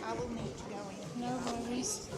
I will need to go in. No worries.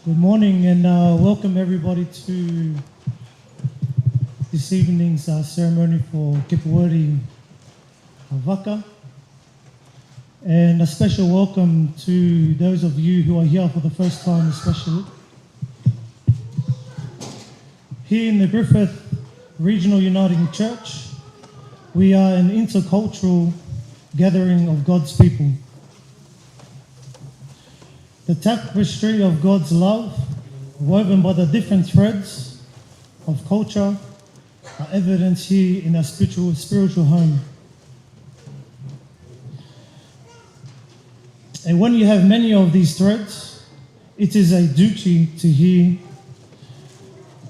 Good morning and welcome everybody to this evening's ceremony for Kepueli Vaka. And a special welcome to those of you who are here for the first time especially. Here in the Griffith Regional Uniting Church, we are an intercultural gathering of God's people. The tapestry of God's love, woven by the different threads of culture, are evident here in our spiritual home. And when you have many of these threads, it is a duty to hear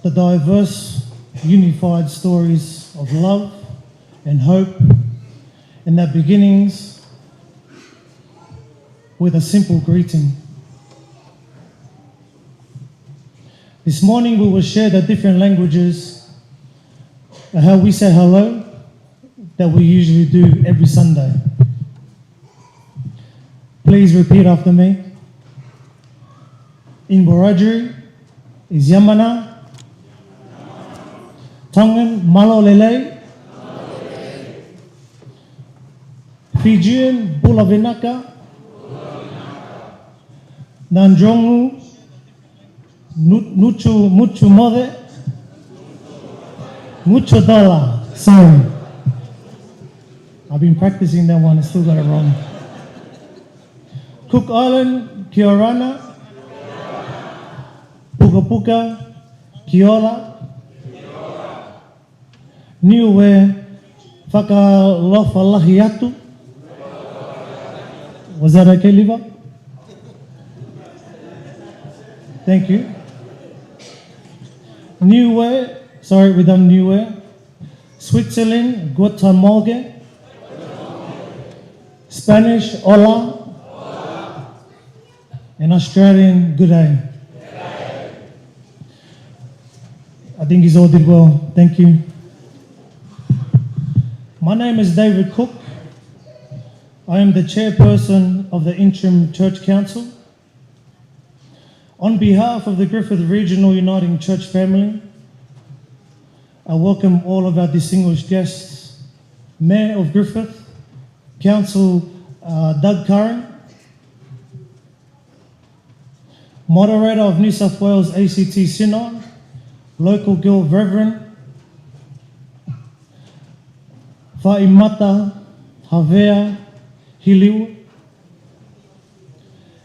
the diverse, unified stories of love and hope, and their beginnings with a simple greeting. This morning we will share the different languages, how we say hello, that we usually do every Sunday. Please repeat after me. In Wiradjuri is Yamana, Tongan Malolele, Fijian Bulavinaka, Nandrongu Mucho Mode, Mucho Dollar. Sorry. I've been practicing that one, I still got it wrong. Cook Island, Kiorana, Puka Puka, Kiola, Niue, Whakalofalahiatu. Was that okay, Liva? Thank you. Niue, sorry, we done Niue. Switzerland, Guatemala. Spanish, hola. And Australian, good day. I think you all did well. Thank you. My name is David Cook. I am the chairperson of the Interim Church Council. On behalf of the Griffith Regional Uniting Church family, I welcome all of our distinguished guests, Mayor of Griffith, Council Doug Curran, Moderator of New South Wales ACT Synod, Local Guild Reverend, Whaimata Havea Hiliu,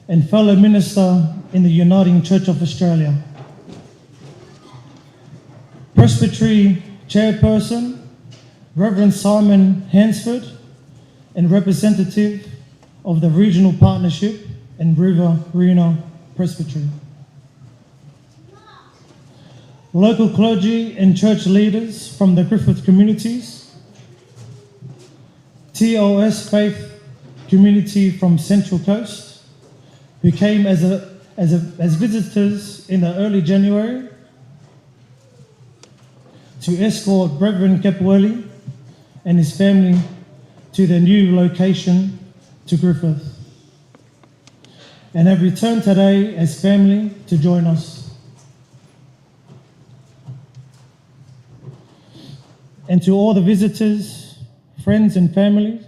and fellow minister in the Uniting Church of Australia. Presbytery chairperson, Reverend Simon Hansford, and representative of the Regional Partnership and Riverina Presbytery. Local clergy and church leaders from the Griffith communities, TOS Faith community from Central Coast, who came as visitors in the early January to escort Rev Kepueli and his family to their new location to Griffith, and have returned today as family to join us. And to all the visitors, friends and families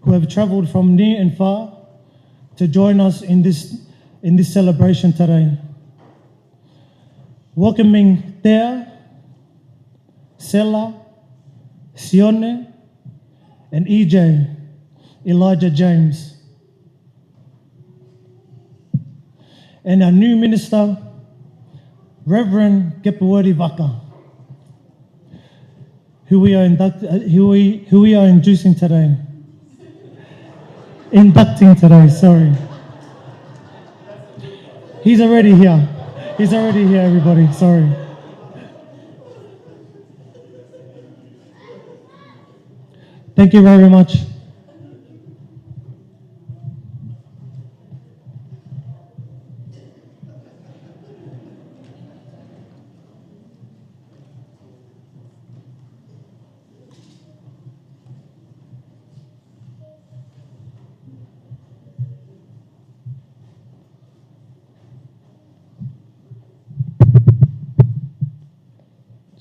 who have travelled from near and far to join us in this celebration today. Welcoming Thea, Sela, Sione, and EJ, Elijah James. And our new minister, Reverend Kepueli Vaka, who we are inducting today. Inducting today, sorry. He's already here. He's already here, everybody. Sorry. Thank you very much.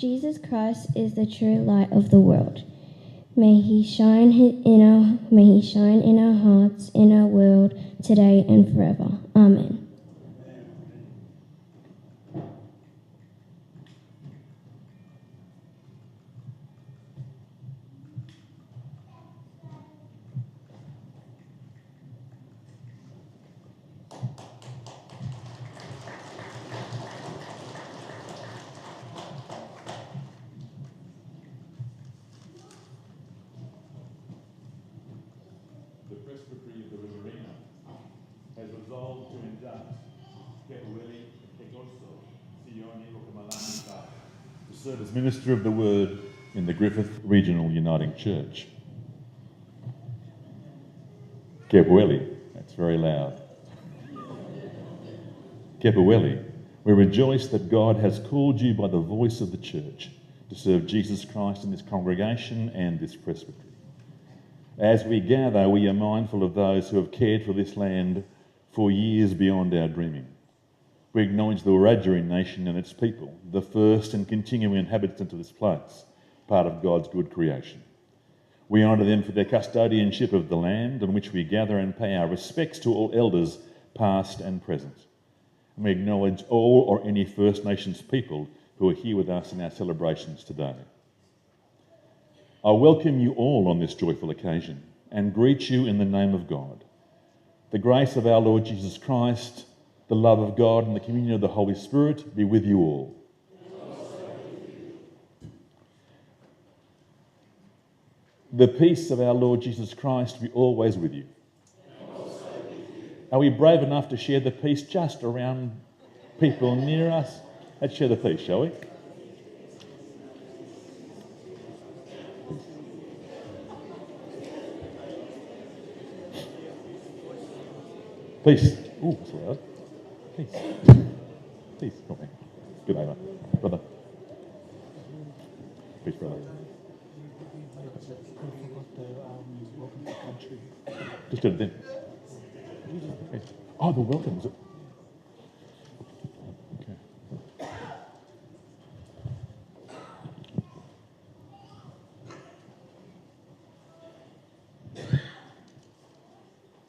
Jesus Christ is the true light of the world. May he shine in our hearts, in our world, today and forever. Amen. The Presbytery of the Riverina has resolved to induct Kepueli Akeikoso Sione Rokomalani Vaka to serve as Minister of the Word in the Griffith Regional Uniting Church. Kepueli, that's very loud. Kepueli, we rejoice that God has called you by the voice of the church to serve Jesus Christ in this congregation and this presbytery. As we gather, we are mindful of those who have cared for this land for years beyond our dreaming. We acknowledge the Wiradjuri nation and its people, the first and continuing inhabitants of this place, part of God's good creation. We honour them for their custodianship of the land on which we gather and pay our respects to all elders, past and present. And we acknowledge all or any First Nations people who are here with us in our celebrations today. I welcome you all on this joyful occasion and greet you in the name of God. The grace of our Lord Jesus Christ, the love of God and the communion of the Holy Spirit be with you all. The peace of our Lord Jesus Christ be always with you. Are we brave enough to share the peace just around people near us? Let's share the peace, shall we? Peace. Ooh, that's loud. Peace. Peace. Come on. Good day, mate. Brother. Peace, brother. Just did it then. Oh, the welcome, is it? Okay.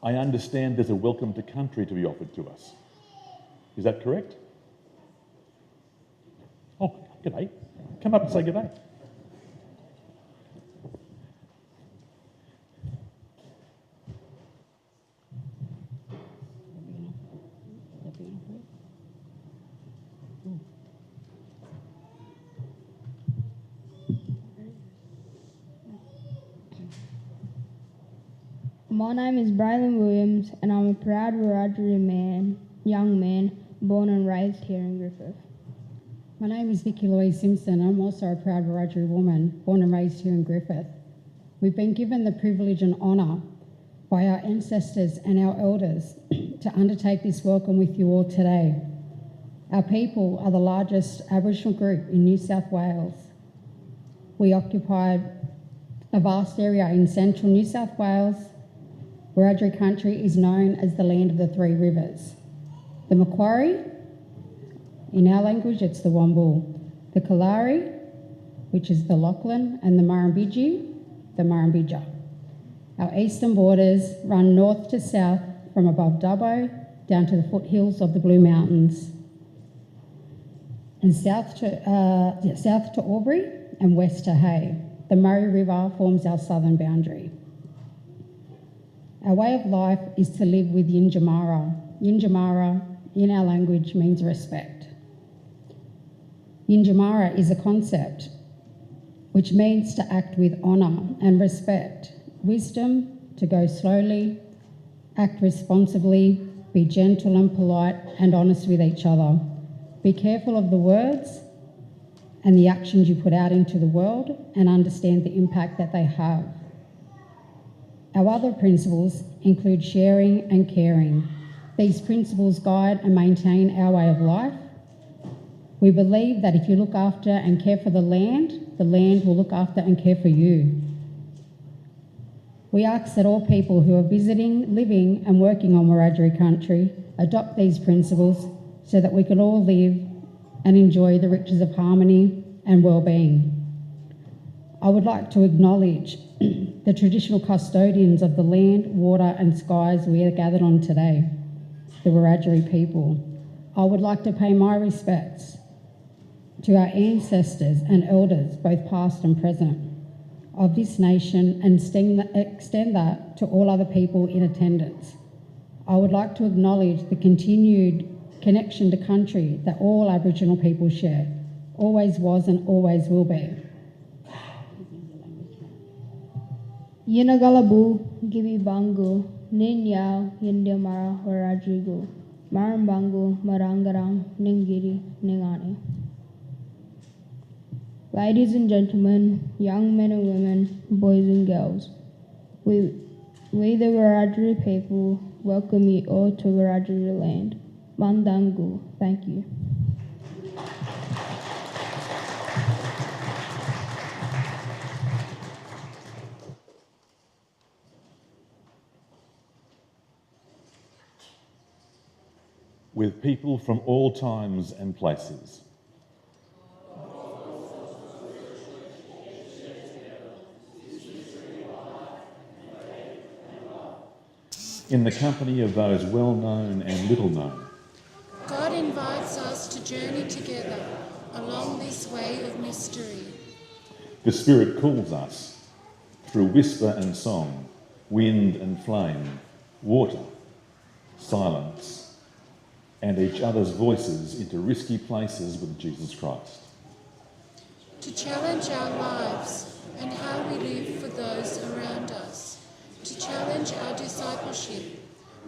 I understand there's a welcome to country to be offered to us. Is that correct? Oh, g'day. Come up and say g'day. My name is Braylon Williams and I'm a proud Wiradjuri young man, born and raised here in Griffith. My name is Vicky Louise Simpson. I'm also a proud Wiradjuri woman, born and raised here in Griffith. We've been given the privilege and honour by our ancestors and our elders to undertake this welcome with you all today. Our people are the largest Aboriginal group in New South Wales. We occupy a vast area in central New South Wales. Wiradjuri country is known as the land of the three rivers. The Macquarie, in our language it's the Wambool, the Kalari, which is the Lachlan, and the Murrumbidgee, the Murrumbidgee. Our eastern borders run north to south from above Dubbo down to the foothills of the Blue Mountains, and south to Albury and west to Hay. The Murray River forms our southern boundary. Our way of life is to live with Yinjamara. Yinjamara, in our language, means respect. Yinjamara is a concept which means to act with honour and respect, wisdom, to go slowly, act responsibly, be gentle and polite and honest with each other. Be careful of the words and the actions you put out into the world and understand the impact that they have. Our other principles include sharing and caring. These principles guide and maintain our way of life. We believe that if you look after and care for the land will look after and care for you. We ask that all people who are visiting, living and working on Wiradjuri country adopt these principles so that we can all live and enjoy the riches of harmony, and well-being. I would like to acknowledge the traditional custodians of the land, water and skies we are gathered on today, the Wiradjuri people. I would like to pay my respects to our ancestors and elders, both past and present, of this nation, and extend that to all other people in attendance. I would like to acknowledge the continued connection to country that all Aboriginal people share, always was and always will be. Yinagalabu, Gibi Bangu, Nin Yao, Yindamara, Wiradjuri, Marambangu, Marangarang, Ningiri, Ningani. Ladies and gentlemen, young men and women, boys and girls, we the Wiradjuri people welcome you all to Wiradjuri land. Mandangu, thank you. With people from all times and places. In the company of those well-known and little-known. God invites us to journey together along this way of mystery. The Spirit calls us through whisper and song, wind and flame, water, silence, and each other's voices into risky places with Jesus Christ. To challenge our lives and how we live for those around us. To challenge our discipleship,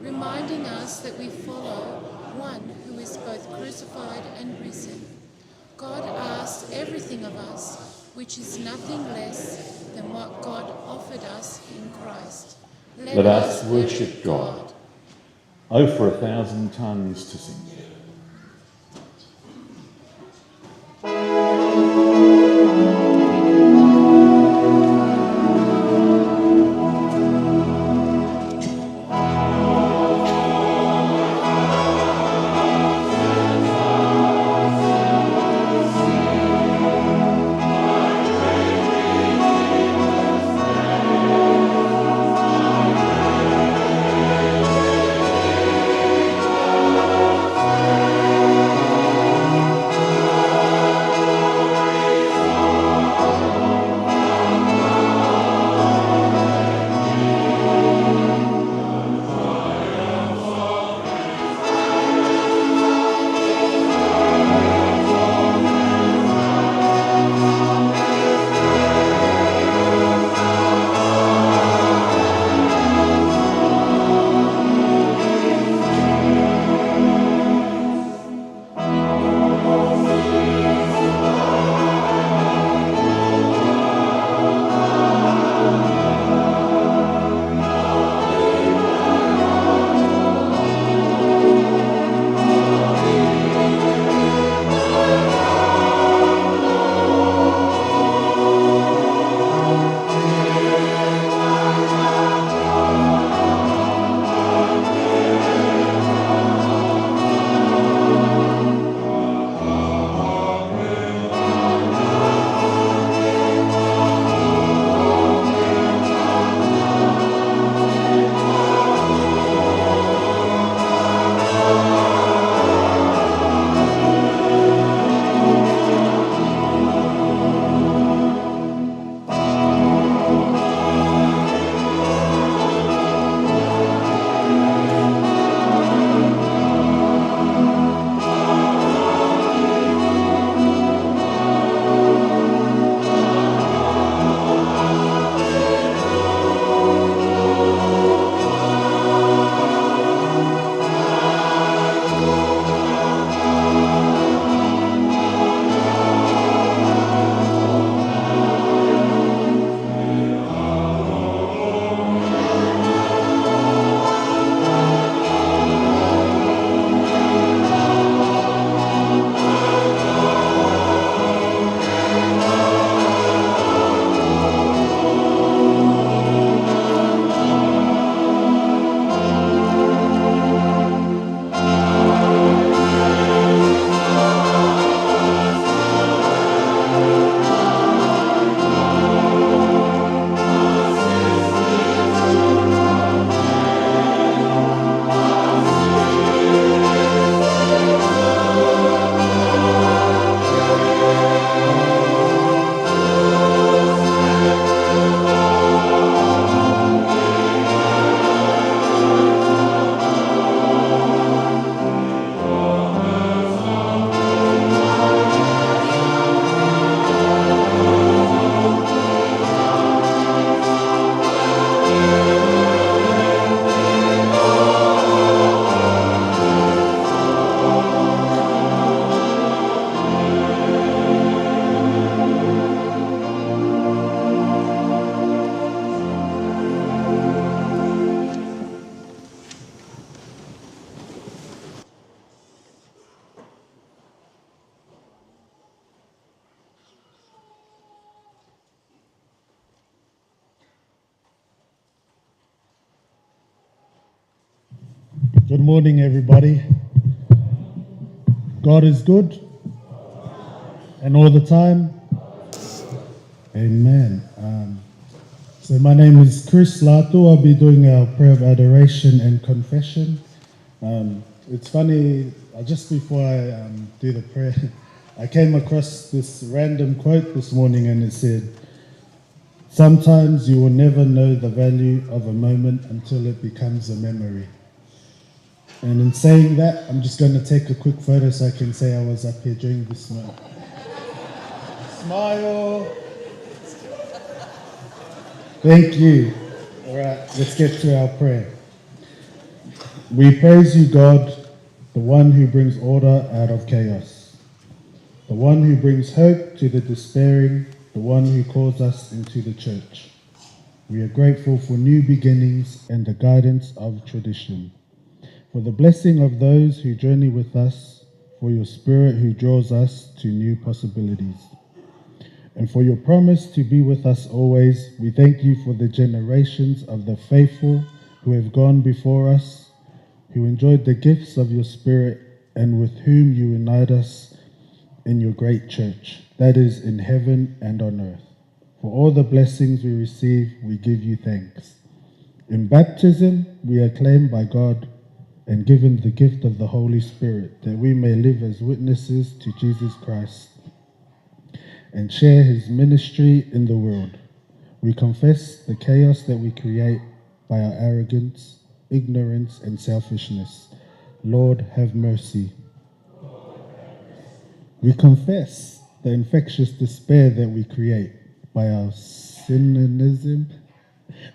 reminding us that we follow one who is both crucified and risen. God asks everything of us, which is nothing less than what God offered us in Christ. Let us worship God. Oh, for 1,000 tongues to sing. Good morning, everybody. God is good, and all the time. Amen. So my name is Chris Latu. I'll be doing our prayer of adoration and confession. It's funny, just before I do the prayer, I came across this random quote this morning, and it said, "Sometimes you will never know the value of a moment until it becomes a memory." And in saying that, I'm just going to take a quick photo so I can say I was up here during this moment. Smile. Thank you. All right, let's get to our prayer. We praise you, God, the one who brings order out of chaos, the one who brings hope to the despairing, the one who calls us into the church. We are grateful for new beginnings and the guidance of tradition, for the blessing of those who journey with us, for your Spirit who draws us to new possibilities, and for your promise to be with us always. We thank you for the generations of the faithful who have gone before us, who enjoyed the gifts of your Spirit, and with whom you unite us in your great church, that is in heaven and on earth. For all the blessings we receive, we give you thanks. In baptism, we are claimed by God and given the gift of the Holy Spirit, that we may live as witnesses to Jesus Christ and share his ministry in the world. We confess the chaos that we create by our arrogance, ignorance, and selfishness. Lord, have mercy. We confess the infectious despair that we create by our cynicism,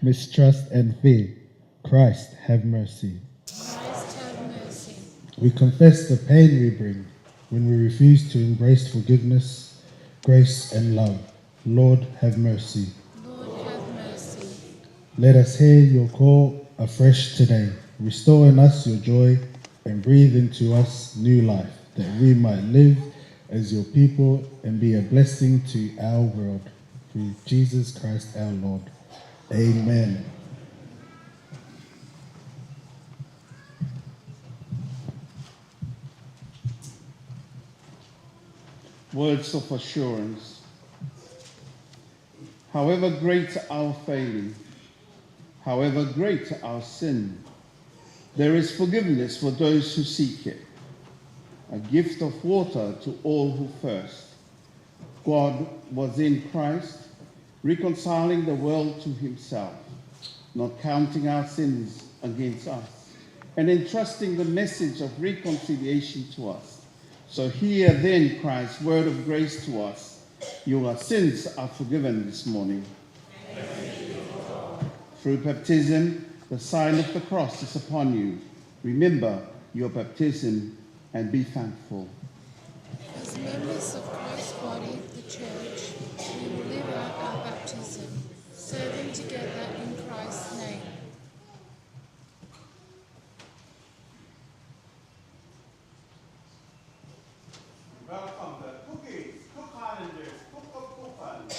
mistrust, and fear. Christ, have mercy. Christ have mercy. We confess the pain we bring when we refuse to embrace forgiveness, grace, and love. Lord, have mercy. Lord have mercy. Let us hear your call afresh today. Restore in us your joy and breathe into us new life, that we might live as your people and be a blessing to our world. Through Jesus Christ our Lord. Amen. Words of assurance. However great our failing, however great our sin, there is forgiveness for those who seek it, a gift of water to all who thirst. God was in Christ, reconciling the world to himself, not counting our sins against us, and entrusting the message of reconciliation to us. So hear then Christ's word of grace to us. Your sins are forgiven this morning. Through baptism, the sign of the cross is upon you. Remember your baptism and be thankful. As members of Christ's body, the church, we will live out our baptism, serving together in Christ's name. Welcome the cookies, cook islanders, cook and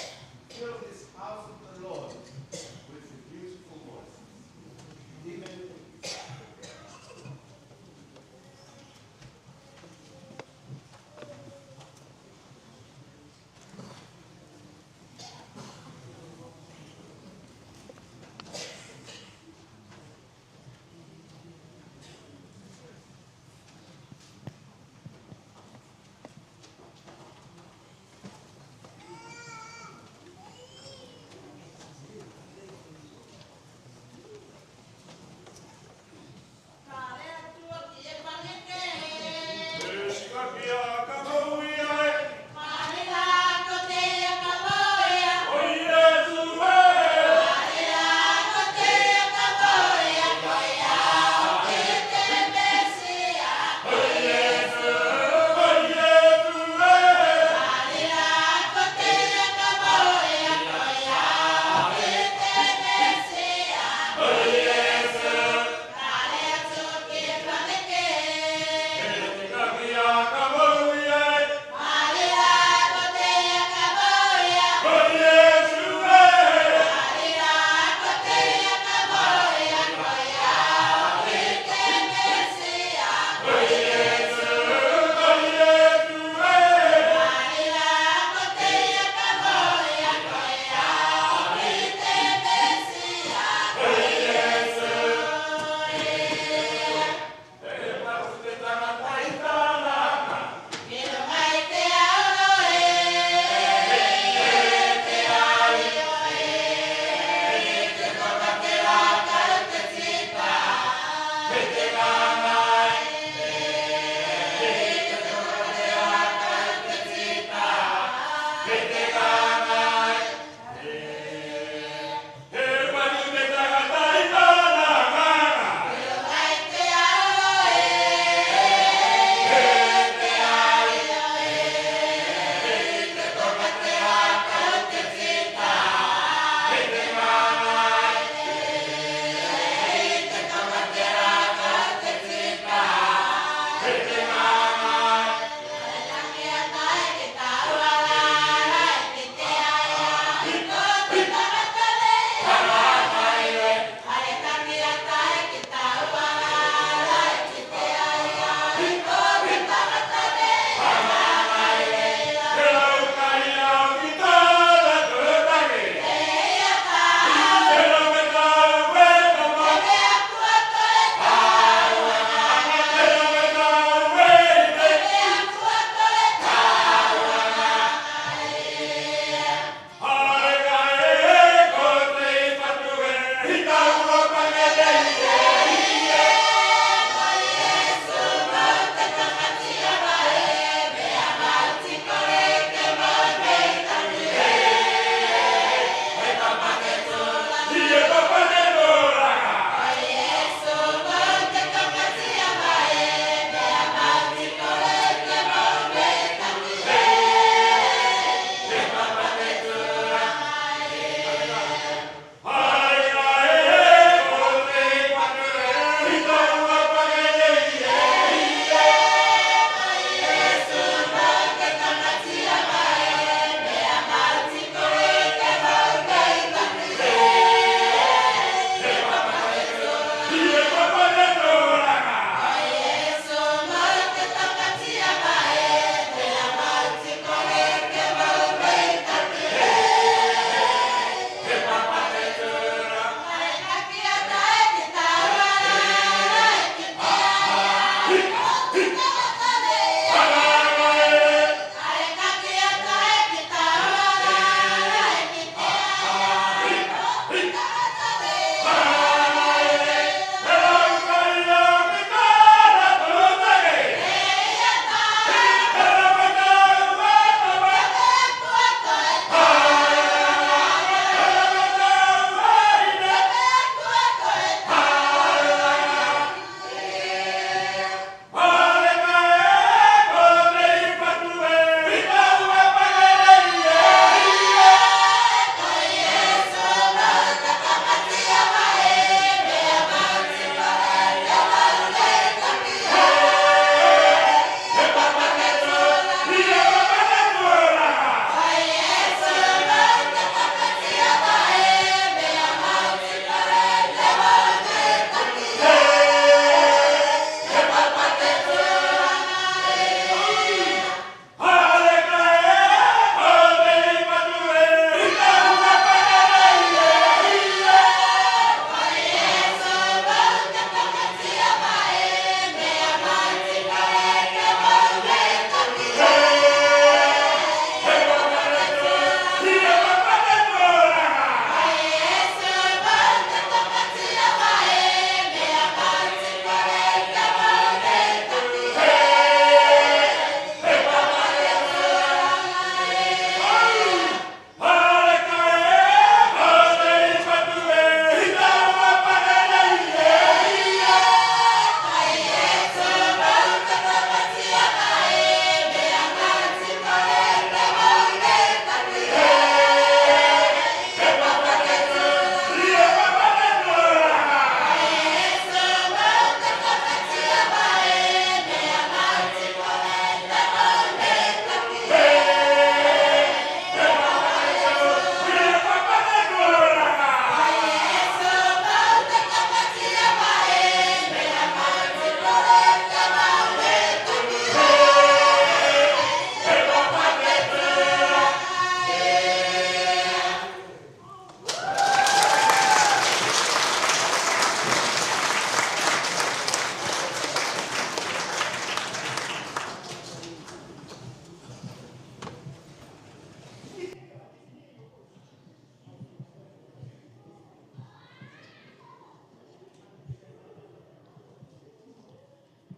fill this house of the Lord with a beautiful voice. Amen.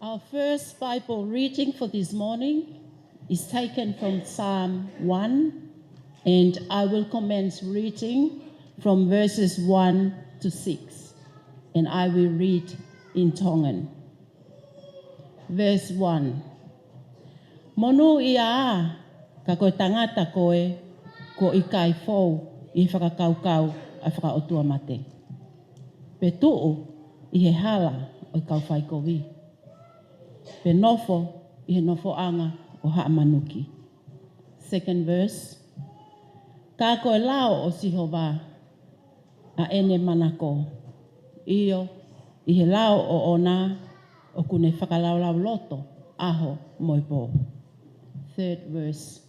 Our first Bible reading for this morning is taken from Psalm 1, and I will commence reading from verses 1 to 6, and I will read in Tongan. Verse 1. Monu ia ka koe tangata koe ko i kai fou i whakakaukau a whakaotua mate. Pe tuu i he hala o i kauwhai kowi. Pe nofo i he nofo anga o haamanuki. Second verse. Ka koe lao o Sihova a ene manako. Io i he lao o ona o kune whakalaulau loto aho moipo. Third verse.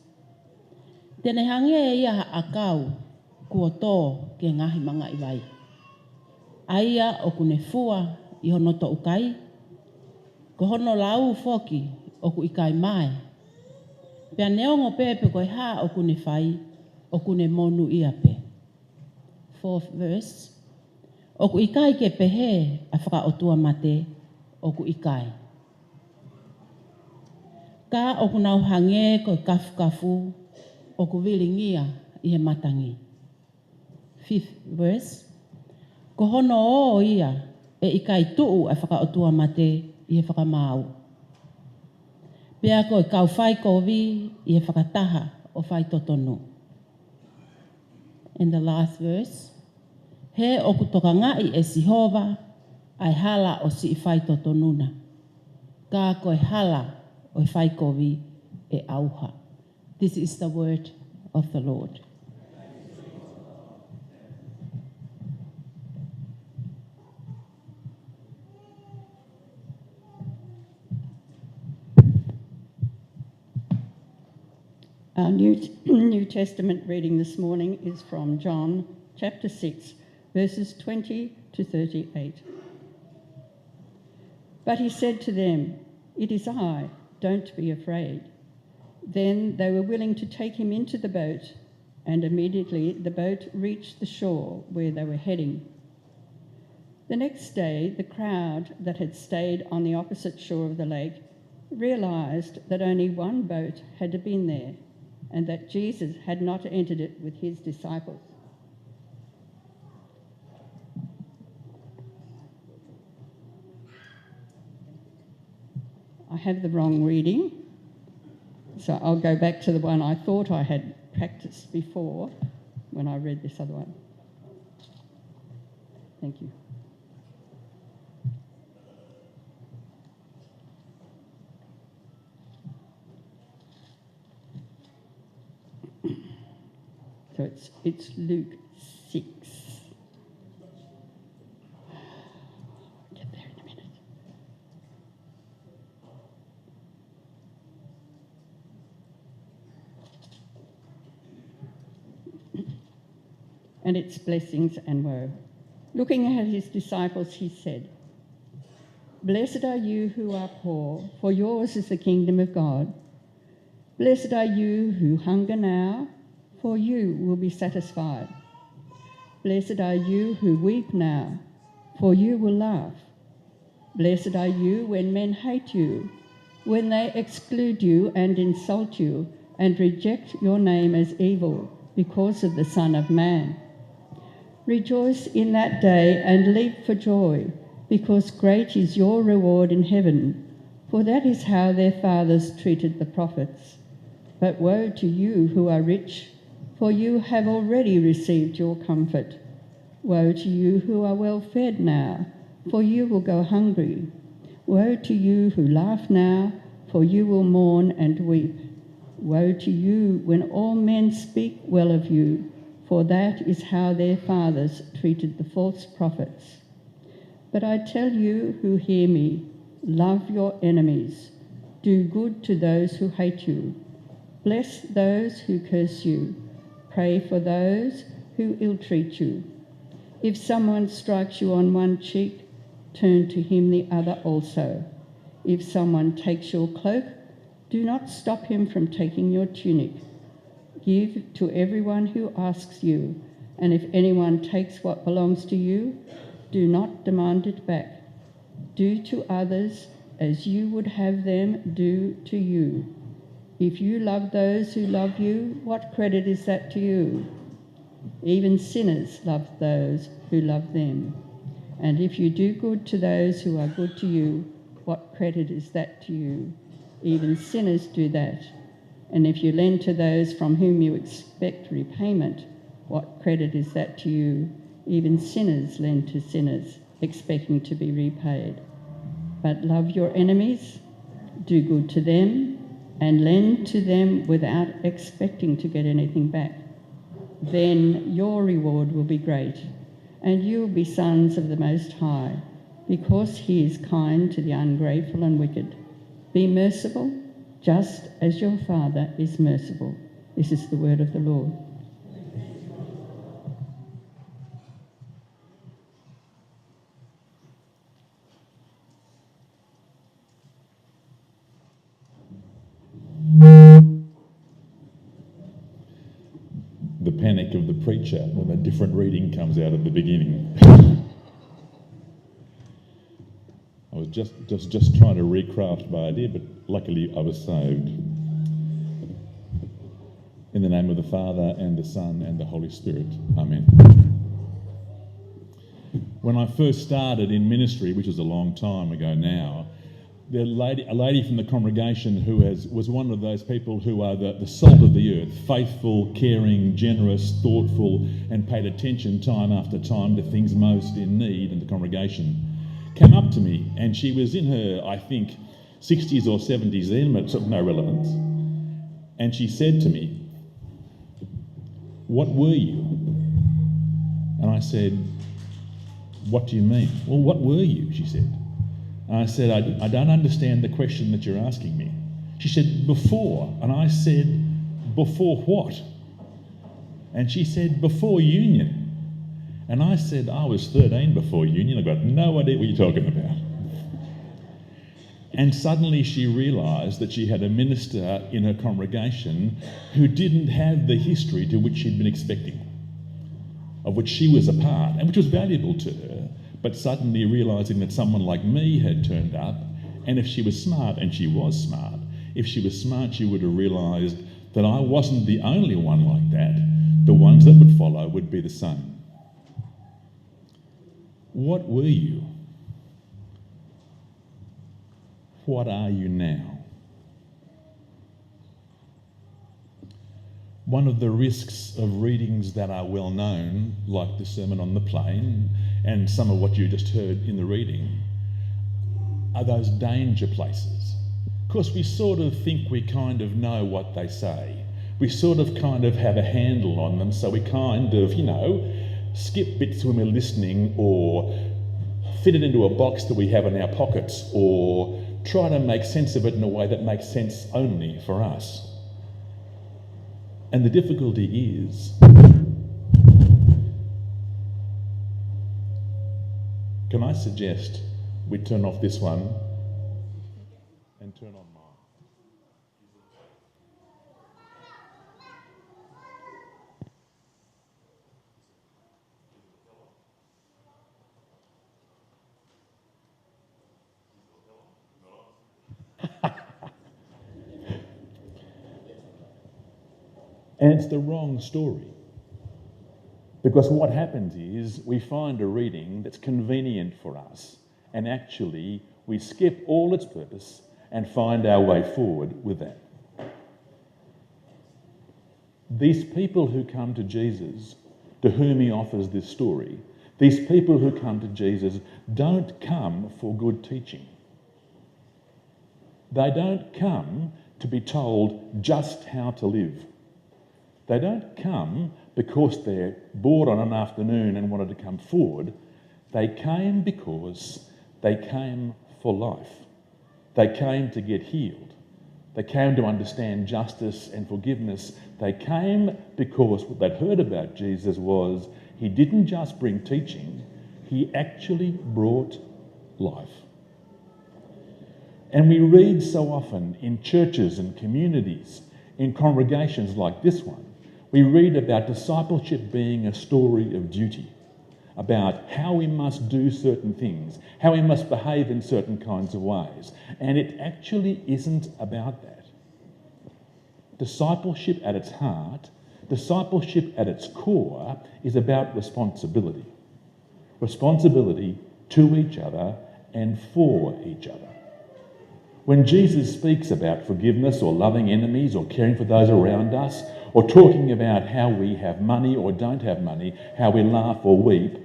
Tene hange ia akau kua tō ke ngahi manga iwai. Aia o kune fua i honoto ukai. Ko hono lau foki o ku ikai mai. Pea neongo pepe koe ha o kune whai o kune monu ia pe. Fourth verse. O ku ikai ke pehe a whakaotua mate o ku ikai. Ka o ku nau hange koe kafu o ku vilingia i he matangi. Fifth verse. Ko hono o ia e ikai tuu a whakaotua mate i he whakamau. Pea koe kau whai kovi i he whakataha o whai totonu. And the last verse. He o ku toka ngai e Sihova ai hala o si i whai totonuna. Ka koe hala o whai kovi e auha. This is the word of the Lord. Our New Testament reading this morning is from John chapter 6, verses 20 to 38. But he said to them, "It is I, don't be afraid." Then they were willing to take him into the boat, and immediately the boat reached the shore where they were heading. The next day, the crowd that had stayed on the opposite shore of the lake realized that only one boat had been there, and that Jesus had not entered it with his disciples. I have the wrong reading, so I'll go back to the one I thought I had practiced before when I read this other one. Thank you. So it's Luke 6. I'll get there in a minute. And its blessings and woe. Looking at his disciples, he said, "Blessed are you who are poor, for yours is the kingdom of God. Blessed are you who hunger now, for you will be satisfied. Blessed are you who weep now, for you will laugh. Blessed are you when men hate you, when they exclude you and insult you and reject your name as evil because of the Son of Man. Rejoice in that day and leap for joy, because great is your reward in heaven, for that is how their fathers treated the prophets. But woe to you who are rich, for you have already received your comfort. Woe to you who are well fed now, for you will go hungry. Woe to you who laugh now, for you will mourn and weep. Woe to you when all men speak well of you, for that is how their fathers treated the false prophets. But I tell you who hear me, love your enemies, do good to those who hate you, bless those who curse you, pray for those who ill-treat you. If someone strikes you on one cheek, turn to him the other also. If someone takes your cloak, do not stop him from taking your tunic. Give to everyone who asks you, and if anyone takes what belongs to you, do not demand it back. Do to others as you would have them do to you. If you love those who love you, what credit is that to you? Even sinners love those who love them. And if you do good to those who are good to you, what credit is that to you? Even sinners do that. And if you lend to those from whom you expect repayment, what credit is that to you? Even sinners lend to sinners, expecting to be repaid. But love your enemies, do good to them, and lend to them without expecting to get anything back. Then your reward will be great, and you will be sons of the Most High, because he is kind to the ungrateful and wicked. Be merciful, just as your Father is merciful. This is the word of the Lord. The panic of the preacher when a different reading comes out at the beginning. I was just trying to recraft my idea, but luckily I was saved. In the name of the Father and the Son and the Holy Spirit. Amen. When I first started in ministry, which was a long time ago now, a lady from the congregation who was one of those people who are the salt of the earth, faithful, caring, generous, thoughtful, and paid attention time after time to things most in need in the congregation, came up to me, and she was in her, I think, 60s or 70s then, but it's of no relevance. And she said to me, "What were you?" And I said, "What do you mean?" "Well, what were you?" she said. And I said, I don't understand the question that you're asking me. She said, "Before." And I said, "Before what?" And she said, "Before union." And I said, "I was 13 before union. I've got no idea what you're talking about." And suddenly she realised that she had a minister in her congregation who didn't have the history to which she'd been expecting, of which she was a part, and which was valuable to her. But suddenly realising that someone like me had turned up, and if she was smart, and she was smart, if she was smart, she would have realised that I wasn't the only one like that. The ones that would follow would be the same. What were you? What are you now? One of the risks of readings that are well known, like the Sermon on the Plain and some of what you just heard in the reading, are those danger places. Of course, we sort of think we kind of know what they say. We sort of kind of have a handle on them, so we kind of, skip bits when we're listening, or fit it into a box that we have in our pockets, or try to make sense of it in a way that makes sense only for us. And the difficulty is, can I suggest we turn off this one and turn on mine? And it's the wrong story. Because what happens is we find a reading that's convenient for us, and actually we skip all its purpose and find our way forward with that. These people who come to Jesus, to whom he offers this story, these people who come to Jesus don't come for good teaching. They don't come to be told just how to live. They don't come because they're bored on an afternoon and wanted to come forward. They came because they came for life. They came to get healed. They came to understand justice and forgiveness. They came because what they'd heard about Jesus was he didn't just bring teaching, he actually brought life. And we read so often in churches and communities, in congregations like this one, we read about discipleship being a story of duty, about how we must do certain things, how we must behave in certain kinds of ways. And it actually isn't about that. Discipleship at its heart, discipleship at its core, is about responsibility. Responsibility to each other and for each other. When Jesus speaks about forgiveness or loving enemies or caring for those around us, or talking about how we have money or don't have money, how we laugh or weep,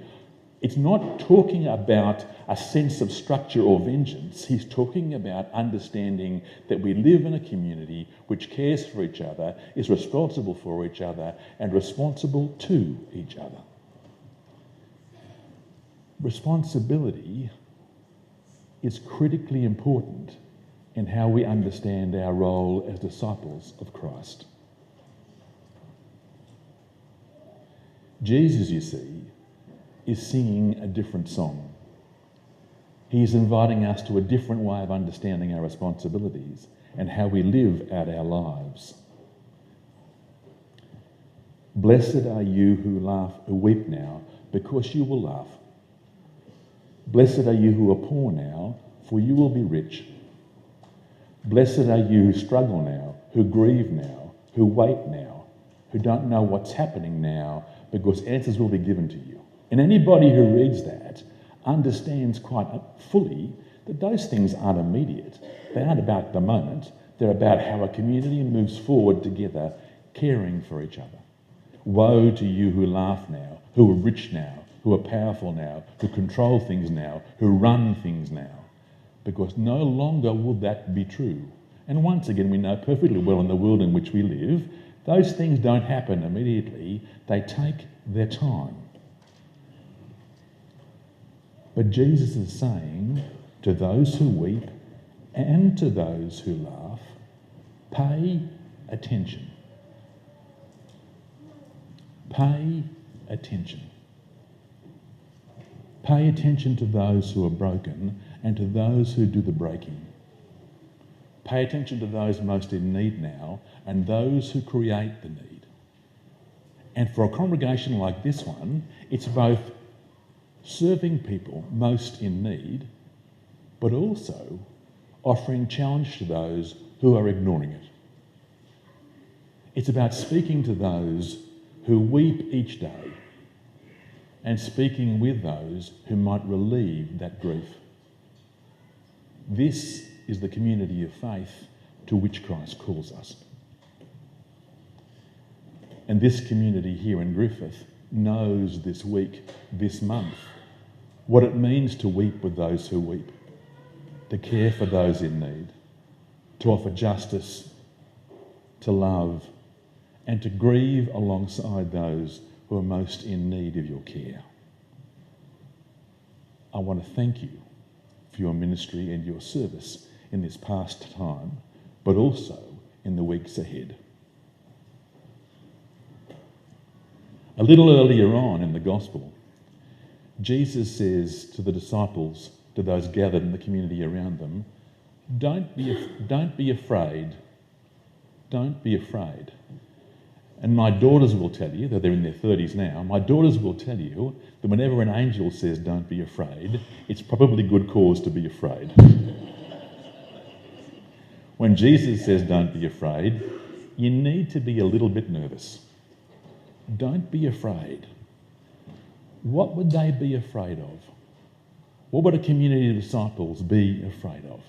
it's not talking about a sense of structure or vengeance. He's talking about understanding that we live in a community which cares for each other, is responsible for each other, and responsible to each other. Responsibility is critically important in how we understand our role as disciples of Christ. Jesus, you see, is singing a different song. He is inviting us to a different way of understanding our responsibilities and how we live out our lives. Blessed are you who weep now, because you will laugh. Blessed are you who are poor now, for you will be rich. Blessed are you who struggle now, who grieve now, who wait now, who don't know what's happening now, because answers will be given to you. And anybody who reads that understands quite fully that those things aren't immediate. They aren't about the moment. They're about how a community moves forward together, caring for each other. Woe to you who laugh now, who are rich now, who are powerful now, who control things now, who run things now, because no longer will that be true. And once again, we know perfectly well in the world in which we live, those things don't happen immediately. They take their time. But Jesus is saying to those who weep and to those who laugh, pay attention. Pay attention. Pay attention to those who are broken and to those who do the breaking. Pay attention to those most in need now and those who create the need. And for a congregation like this one, it's both serving people most in need, but also offering challenge to those who are ignoring it. It's about speaking to those who weep each day and speaking with those who might relieve that grief. This is the community of faith to which Christ calls us. And this community here in Griffith knows this week, this month, what it means to weep with those who weep, to care for those in need, to offer justice, to love, and to grieve alongside those who are most in need of your care. I want to thank you for your ministry and your service in this past time, but also in the weeks ahead. A little earlier on in the Gospel, Jesus says to the disciples, to those gathered in the community around them, don't be afraid. Don't be afraid. And my daughters will tell you, though they're in their 30s now, my daughters will tell you that whenever an angel says don't be afraid, it's probably good cause to be afraid. When Jesus says don't be afraid, you need to be a little bit nervous. Don't be afraid. What would they be afraid of? What would a community of disciples be afraid of?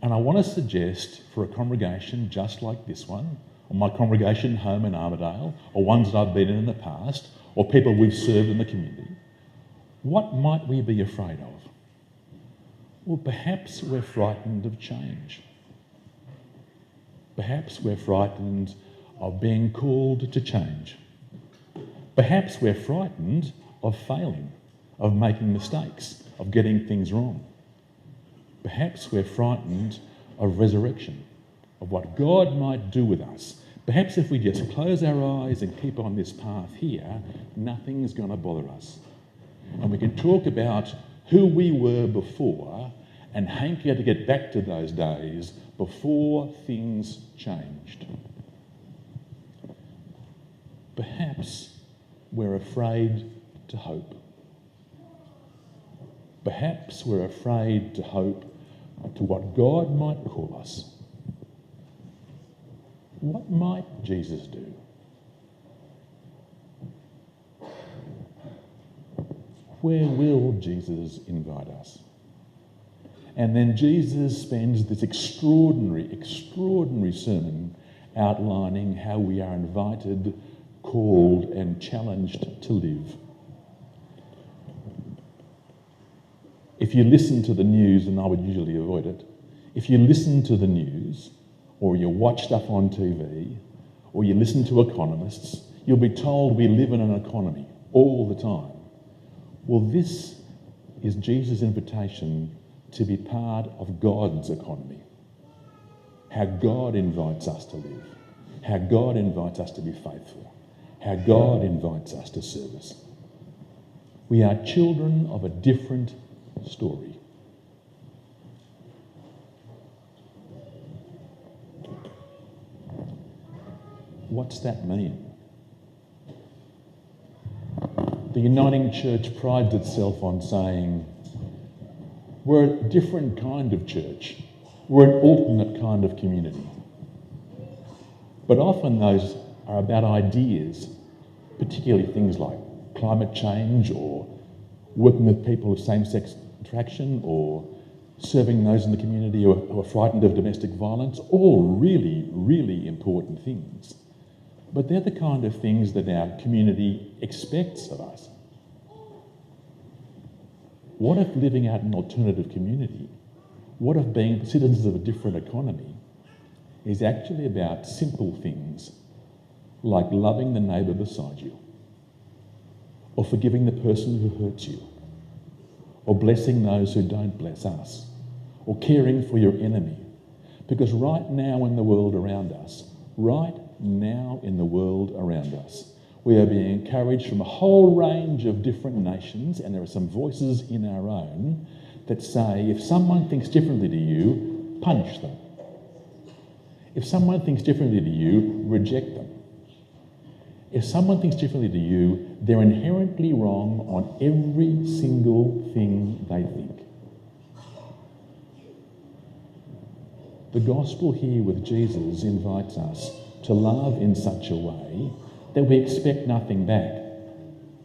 And I want to suggest for a congregation just like this one, or my congregation home in Armidale, or ones that I've been in the past, or people we've served in the community, what might we be afraid of? Well, perhaps we're frightened of change. Perhaps we're frightened of being called to change. Perhaps we're frightened of failing, of making mistakes, of getting things wrong. Perhaps we're frightened of resurrection, of what God might do with us. Perhaps if we just close our eyes and keep on this path here, nothing's going to bother us. And we can talk about who we were before and hanker to get back to those days before things changed. Perhaps we're afraid to hope. Perhaps we're afraid to hope to what God might call us. What might Jesus do? Where will Jesus invite us? And then Jesus spends this extraordinary sermon outlining how we are invited, called and challenged to live. If you listen to the news, and I would usually avoid it, if you listen to the news, or you watch stuff on TV, or you listen to economists, you'll be told we live in an economy all the time. Well, this is Jesus' invitation to be part of God's economy. How God invites us to live. How God invites us to be faithful. How God invites us to service. We are children of a different story. What's that mean? The Uniting Church prides itself on saying, we're a different kind of church. We're an alternate kind of community. But often those are about ideas, particularly things like climate change or working with people of same-sex attraction or serving those in the community who are frightened of domestic violence, all really, really important things. But they're the kind of things that our community expects of us. What if living out an alternative community, what if being citizens of a different economy is actually about simple things like loving the neighbour beside you, or forgiving the person who hurts you, or blessing those who don't bless us, or caring for your enemy? Because right now in the world around us, we are being encouraged from a whole range of different nations, and there are some voices in our own that say, if someone thinks differently to you, punish them. If someone thinks differently to you, reject them. If someone thinks differently to you, they're inherently wrong on every single thing they think. The gospel here with Jesus invites us to love in such a way that we expect nothing back.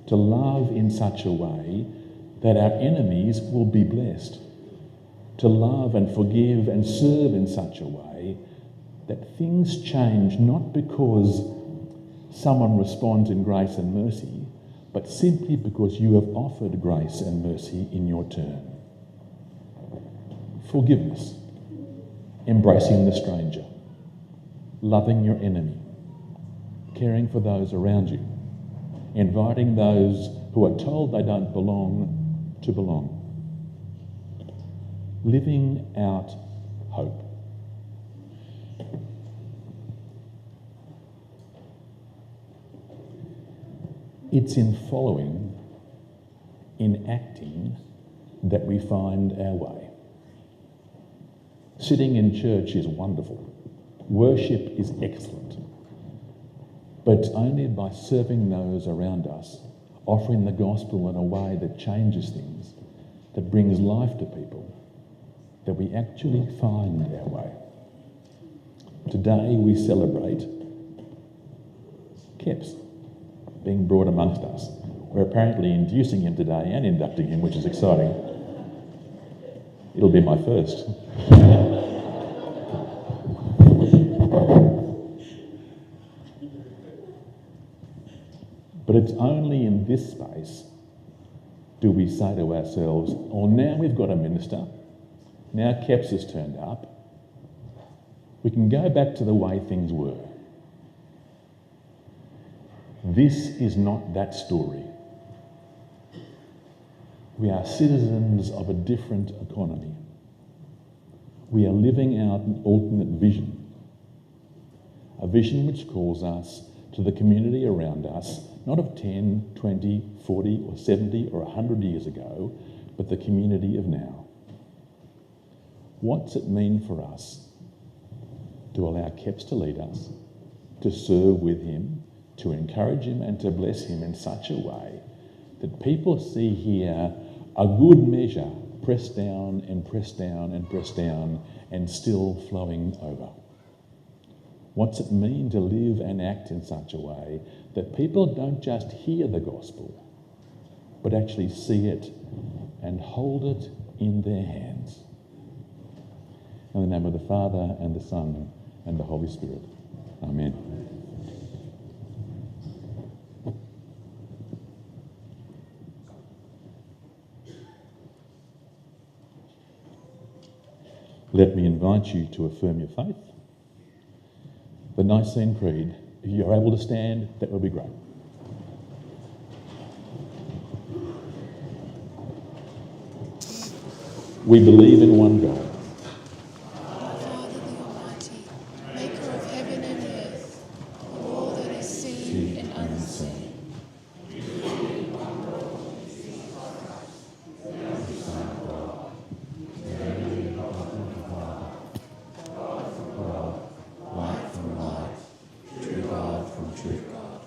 To love in such a way that our enemies will be blessed. To love and forgive and serve in such a way that things change not because someone responds in grace and mercy, but simply because you have offered grace and mercy in your turn. Forgiveness, embracing the stranger, loving your enemy, caring for those around you, inviting those who are told they don't belong to belong. Living out hope. It's in following, in acting, that we find our way. Sitting in church is wonderful. Worship is excellent. But it's only by serving those around us, offering the gospel in a way that changes things, that brings life to people, that we actually find our way. Today we celebrate Keps being brought amongst us. We're apparently inducing him today and inducting him, which is exciting. It'll be my first. But it's only in this space do we say to ourselves, oh, now we've got a minister, now Keps has turned up, we can go back to the way things were. This is not that story. We are citizens of a different economy. We are living out an alternate vision, a vision which calls us to the community around us, not of 10, 20, 40 or 70 or 100 years ago, but the community of now. What's it mean for us to allow Keps to lead us, to serve with him, to encourage him and to bless him in such a way that people see here A good measure, pressed down and pressed down and pressed down and still flowing over. What's it mean to live and act in such a way that people don't just hear the gospel, but actually see it and hold it in their hands? In the name of the Father, and the Son, and the Holy Spirit. Amen. Let me invite you to affirm your faith. The Nicene Creed. If you're able to stand, that would be great. We believe in one God, Father the Almighty, maker of heaven and earth, of all that is seen and unseen. light from light, true God from true God.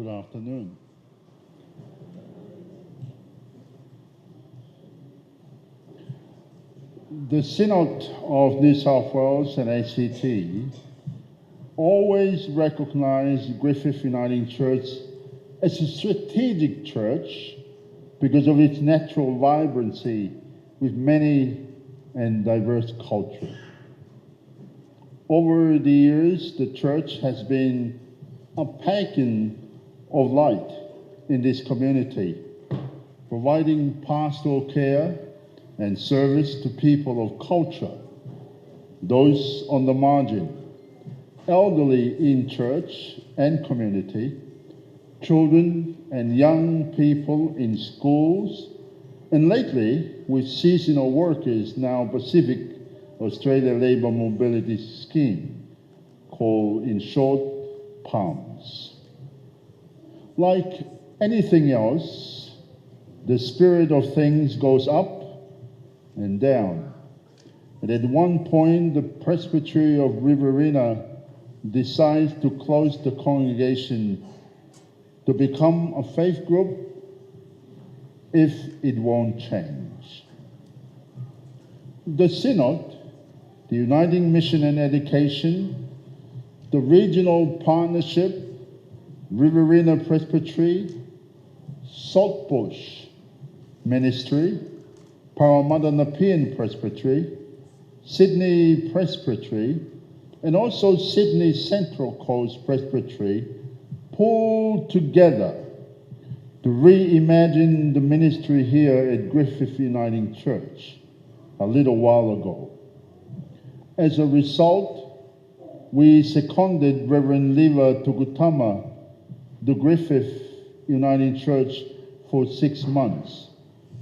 Good afternoon. The Synod of New South Wales and ACT always recognized Griffith Uniting Church as a strategic church because of its natural vibrancy with many and diverse culture. Over the years, the church has been a beacon of light in this community, providing pastoral care and service to people of culture, those on the margin, elderly in church and community, children and young people in schools, and lately with seasonal workers now Pacific Australia Labour Mobility Scheme, called in short PALMS. Like anything else, the spirit of things goes up and down. And at one point, the Presbytery of Riverina decides to close the congregation to become a faith group if it won't change. The Synod, the Uniting Mission and Education, the Regional Partnership, Riverina Presbytery, Saltbush Ministry, Parramatta Nepean Presbytery, Sydney Presbytery, and also Sydney Central Coast Presbytery pulled together to reimagine the ministry here at Griffith Uniting Church a little while ago. As a result, we seconded Reverend Leva Tugutama, the Griffith Uniting Church, for 6 months.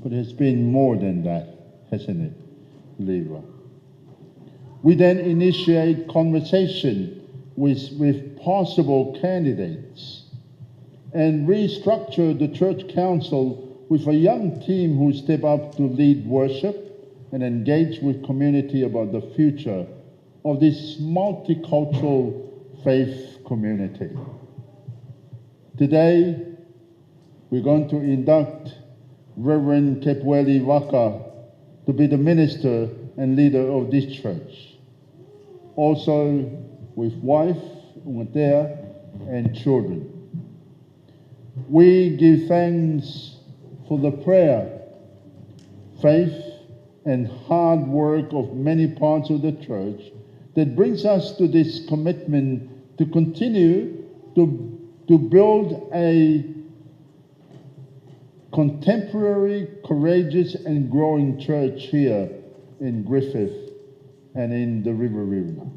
But it's been more than that, hasn't it, Leva? We then initiate conversation with possible candidates and restructure the church council with a young team who step up to lead worship and engage with community about the future of this multicultural faith community. Today, we're going to induct Reverend Kepueli Vaka to be the minister and leader of this church. Also with wife, Umatea, and children. We give thanks for the prayer, faith, and hard work of many parts of the church that brings us to this commitment to continue to build a contemporary, courageous, and growing church here in Griffith and in the Riverina.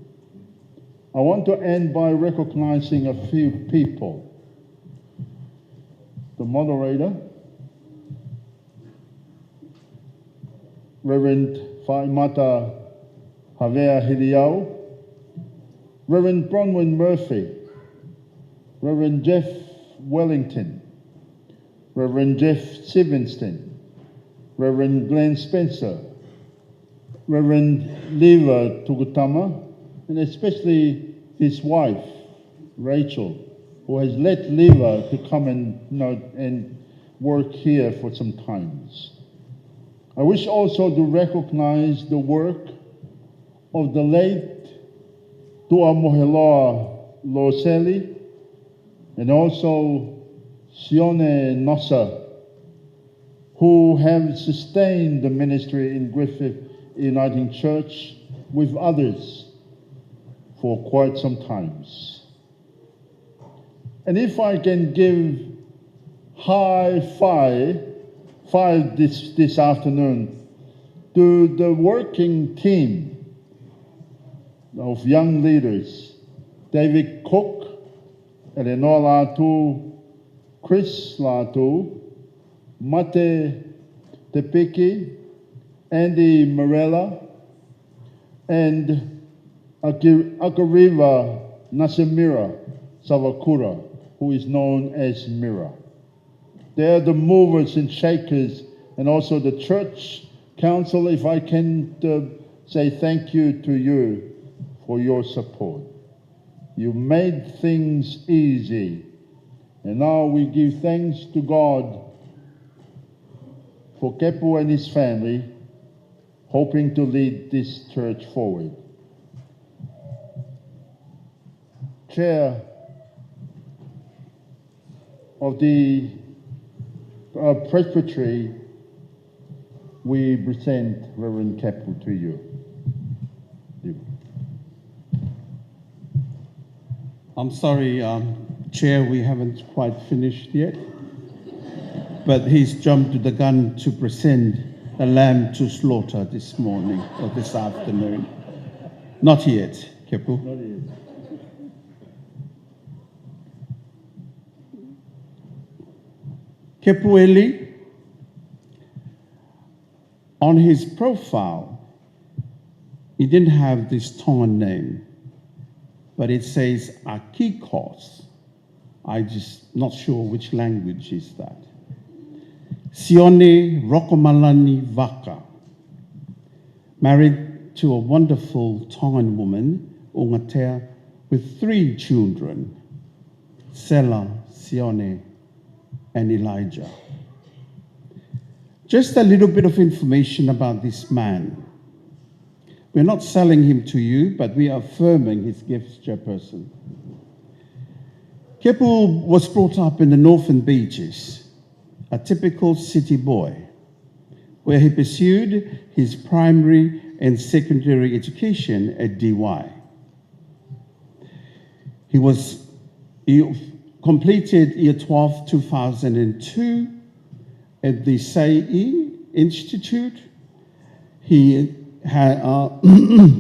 I want to end by recognizing a few people. The moderator, Reverend Faimata Havea Hiliau, Reverend Bronwyn Murphy, Reverend Jeff Wellington, Reverend Jeff Sivenston, Reverend Glenn Spencer, Reverend Leva Tugutama, and especially his wife, Rachel, who has let Leva to come and work here for some times. I wish also to recognize the work of the late Tuamoheloa Loseli and also Sione Nosa, who have sustained the ministry in Griffith Uniting Church with others for quite some times. And if I can give high five this afternoon to the working team of young leaders, David Cook, Eleanor Latu, Chris Latu, Mate Tepiki, Andy Morella, and Akariva Nasamira Savakura, who is known as Mira. They are the movers and shakers, and also the church council, if I can say thank you to you for your support. You made things easy And now we give thanks to God for Kepu and his family, hoping to lead this church forward. Chair of the Presbytery, we present Reverend Kepu to you. I'm sorry, Chair, we haven't quite finished yet, but he's jumped to the gun to present a lamb to slaughter this morning or this afternoon. Not yet, Kepu. Not yet. Kepueli, on his profile, he didn't have this Tongan name, but it says Akeikoso. I'm just not sure which language is that. Sione Rokomalani Vaka, married to a wonderful Tongan woman, Ongatea, with 3 children, Sela, Sione, and Elijah. Just a little bit of information about this man. We're not selling him to you, but we are affirming his gifts, Chairperson. Kepu was brought up in the Northern Beaches, a typical city boy, where he pursued his primary and secondary education at DY. He completed Year 12, 2002 at the SAE Institute. He had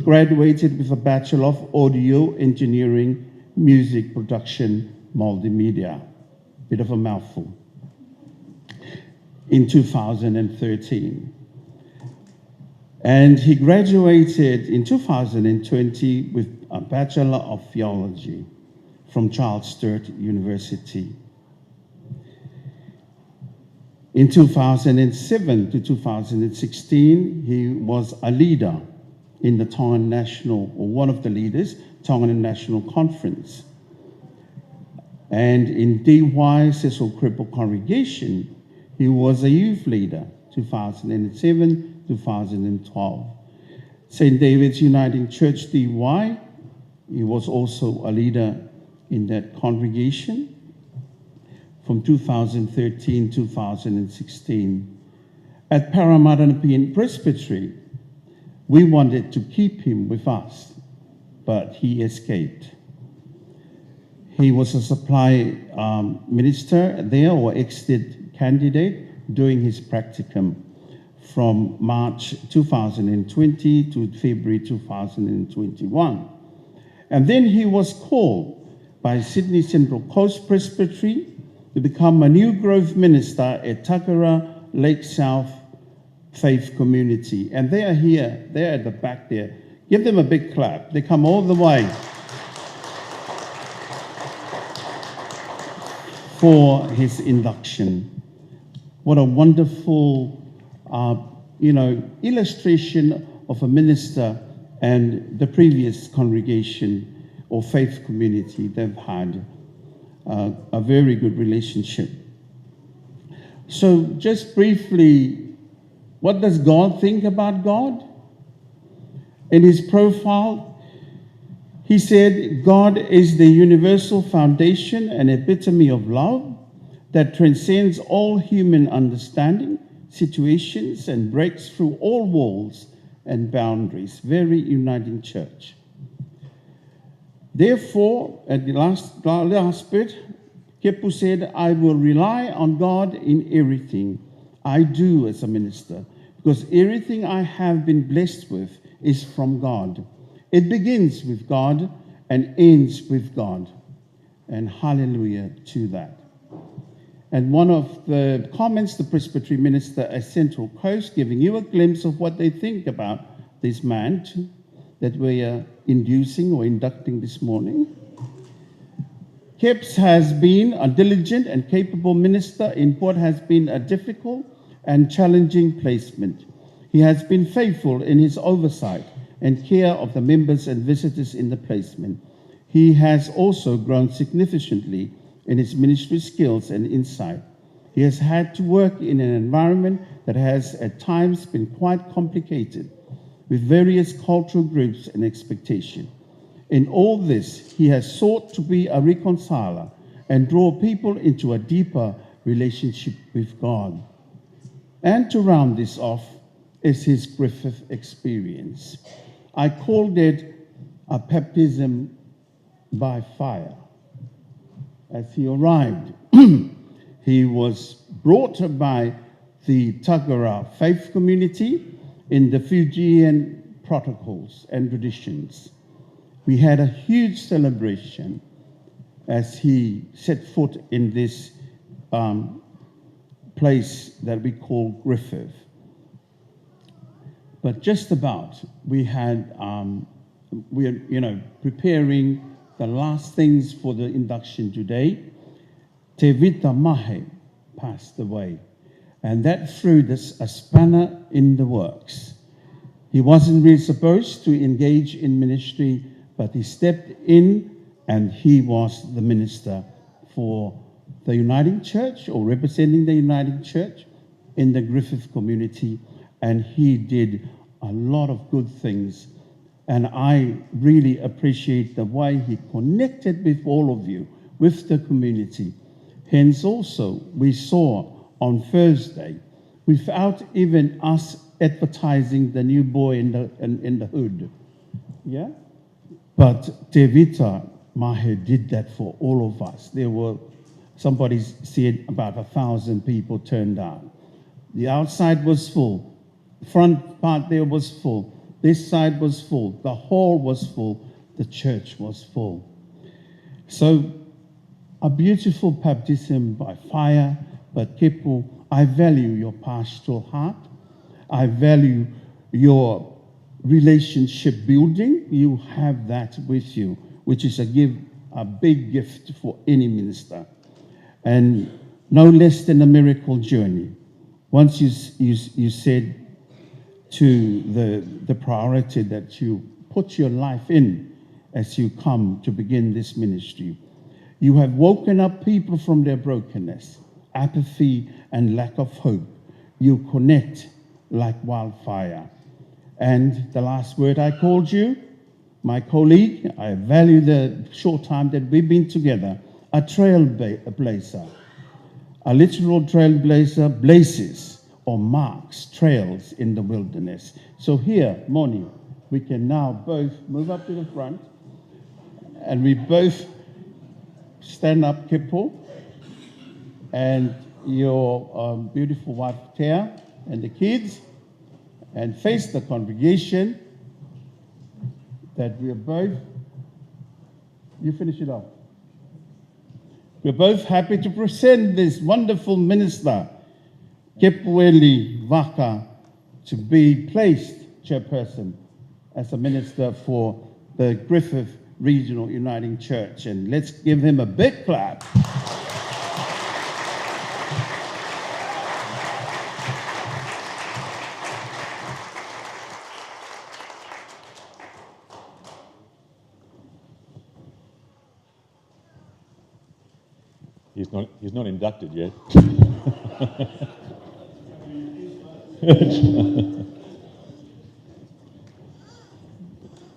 graduated with a Bachelor of Audio Engineering, Music Production, Multimedia. Bit of a mouthful. In 2013. And he graduated in 2020 with a Bachelor of Theology from Charles Sturt University. In 2007 to 2016, he was a leader in the Tongan National, or one of the leaders, Tongan National Conference. And in DY Cecil Cripple Congregation, he was a youth leader, 2007, 2012. St. David's Uniting Church DY, he was also a leader in that congregation from 2013, 2016. At Parramatta Presbytery, we wanted to keep him with us, but he escaped. He was a supply minister there, or exited candidate, doing his practicum from March 2020 to February 2021. And then he was called by Sydney Central Coast Presbytery to become a New Growth minister at Takara Lake South Faith Community. And they are here, they're at the back there. Give them a big clap. They come all the way for his induction. What a wonderful, illustration of a minister and the previous congregation or faith community. They've had a very good relationship. So just briefly, what does God think about God? In his profile, he said, God is the universal foundation and epitome of love that transcends all human understanding, situations, and breaks through all walls and boundaries. Very uniting church. Therefore, at the last bit, Kepu said, I will rely on God in everything I do as a minister, because everything I have been blessed with is from God. It begins with God and ends with God. And hallelujah to that. And one of the comments the Presbytery minister at Central Coast, giving you a glimpse of what they think about this man that we are inducing or inducting this morning. Keps has been a diligent and capable minister in what has been a difficult and challenging placement. He has been faithful in his oversight and care of the members and visitors in the placement. He has also grown significantly in his ministry skills and insight. He has had to work in an environment that has at times been quite complicated, with various cultural groups and expectations. In all this, he has sought to be a reconciler and draw people into a deeper relationship with God. And to round this off is his Griffith experience. I called it a baptism by fire. As he arrived, he was brought by the Tagara faith community in the Fijian protocols and traditions. We had a huge celebration as he set foot in this place that we call Griffith. But just about, we had, we're preparing the last things for the induction today. Te Vita Mahe passed away, and that threw a spanner in the works. He wasn't really supposed to engage in ministry, but he stepped in and he was the minister for the Uniting Church, or representing the Uniting Church in the Griffith community, and he did a lot of good things. And I really appreciate the way he connected with all of you, with the community. Hence also, we saw on Thursday, without even us advertising the new boy in the hood, yeah? But Te Vita Mahe did that for all of us. There were, somebody said about 1,000 people turned out. The outside was full. The front part there was full. This side was full. The hall was full. The church was full. So, a beautiful baptism by fire, but Kepu, I value your pastoral heart. I value your relationship building. You have that with you, which is a big gift for any minister. And no less than a miracle journey. Once you said to the priority that you put your life in as you come to begin this ministry. You have woken up people from their brokenness, apathy, and lack of hope. You connect like wildfire. And the last word I called you, my colleague, I value the short time that we've been together, a trailblazer. A literal trailblazer blazes or marks trails in the wilderness. So here, Moni, we can now both move up to the front, and we both stand up, Kepu, and your beautiful wife, Tea, and the kids, and face the congregation, that we are both, you finish it off. We're both happy to present this wonderful minister, Kepueli Vaka, to be placed chairperson as a minister for the Griffith Regional Uniting Church. And let's give him a big clap. He's not inducted yet.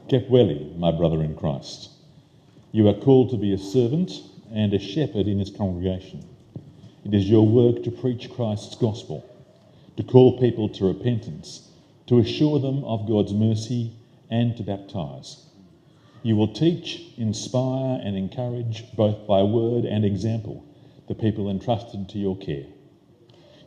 Kepueli, my brother in Christ, you are called to be a servant and a shepherd in this congregation. It is your work to preach Christ's gospel, to call people to repentance, to assure them of God's mercy, and to baptize. You will teach, inspire, and encourage, both by word and example, the people entrusted to your care.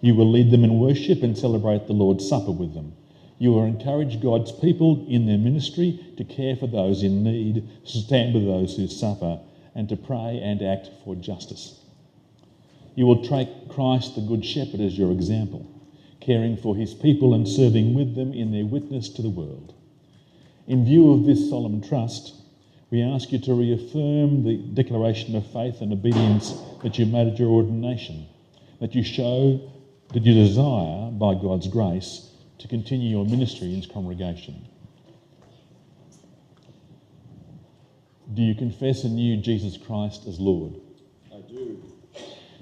You will lead them in worship and celebrate the Lord's Supper with them. You will encourage God's people in their ministry to care for those in need, to stand with those who suffer, and to pray and act for justice. You will take Christ the Good Shepherd as your example, caring for his people and serving with them in their witness to the world. In view of this solemn trust, we ask you to reaffirm the declaration of faith and obedience that you made at your ordination, that you show that you desire, by God's grace, to continue your ministry in this congregation. Do you confess anew Jesus Christ as Lord? I do.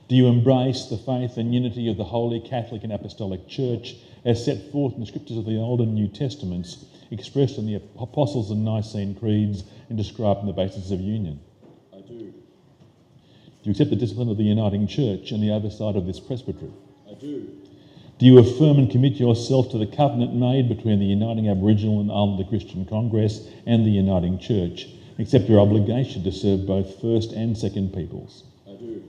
Do you embrace the faith and unity of the Holy Catholic and Apostolic Church as set forth in the scriptures of the Old and New Testaments, expressed in the Apostles' and Nicene Creeds and described in the basis of union? I do. Do you accept the discipline of the uniting Church and the oversight of this presbytery? I do. Do you affirm and commit yourself to the covenant made between the Uniting Aboriginal and Islander Christian Congress and the Uniting Church, accept your obligation to serve both First and Second Peoples? I do.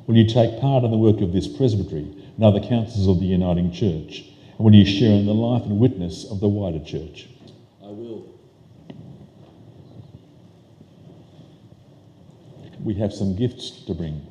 Will you take part in the work of this presbytery and other councils of the Uniting Church? And will you share in the life and witness of the wider Church? I will. We have some gifts to bring.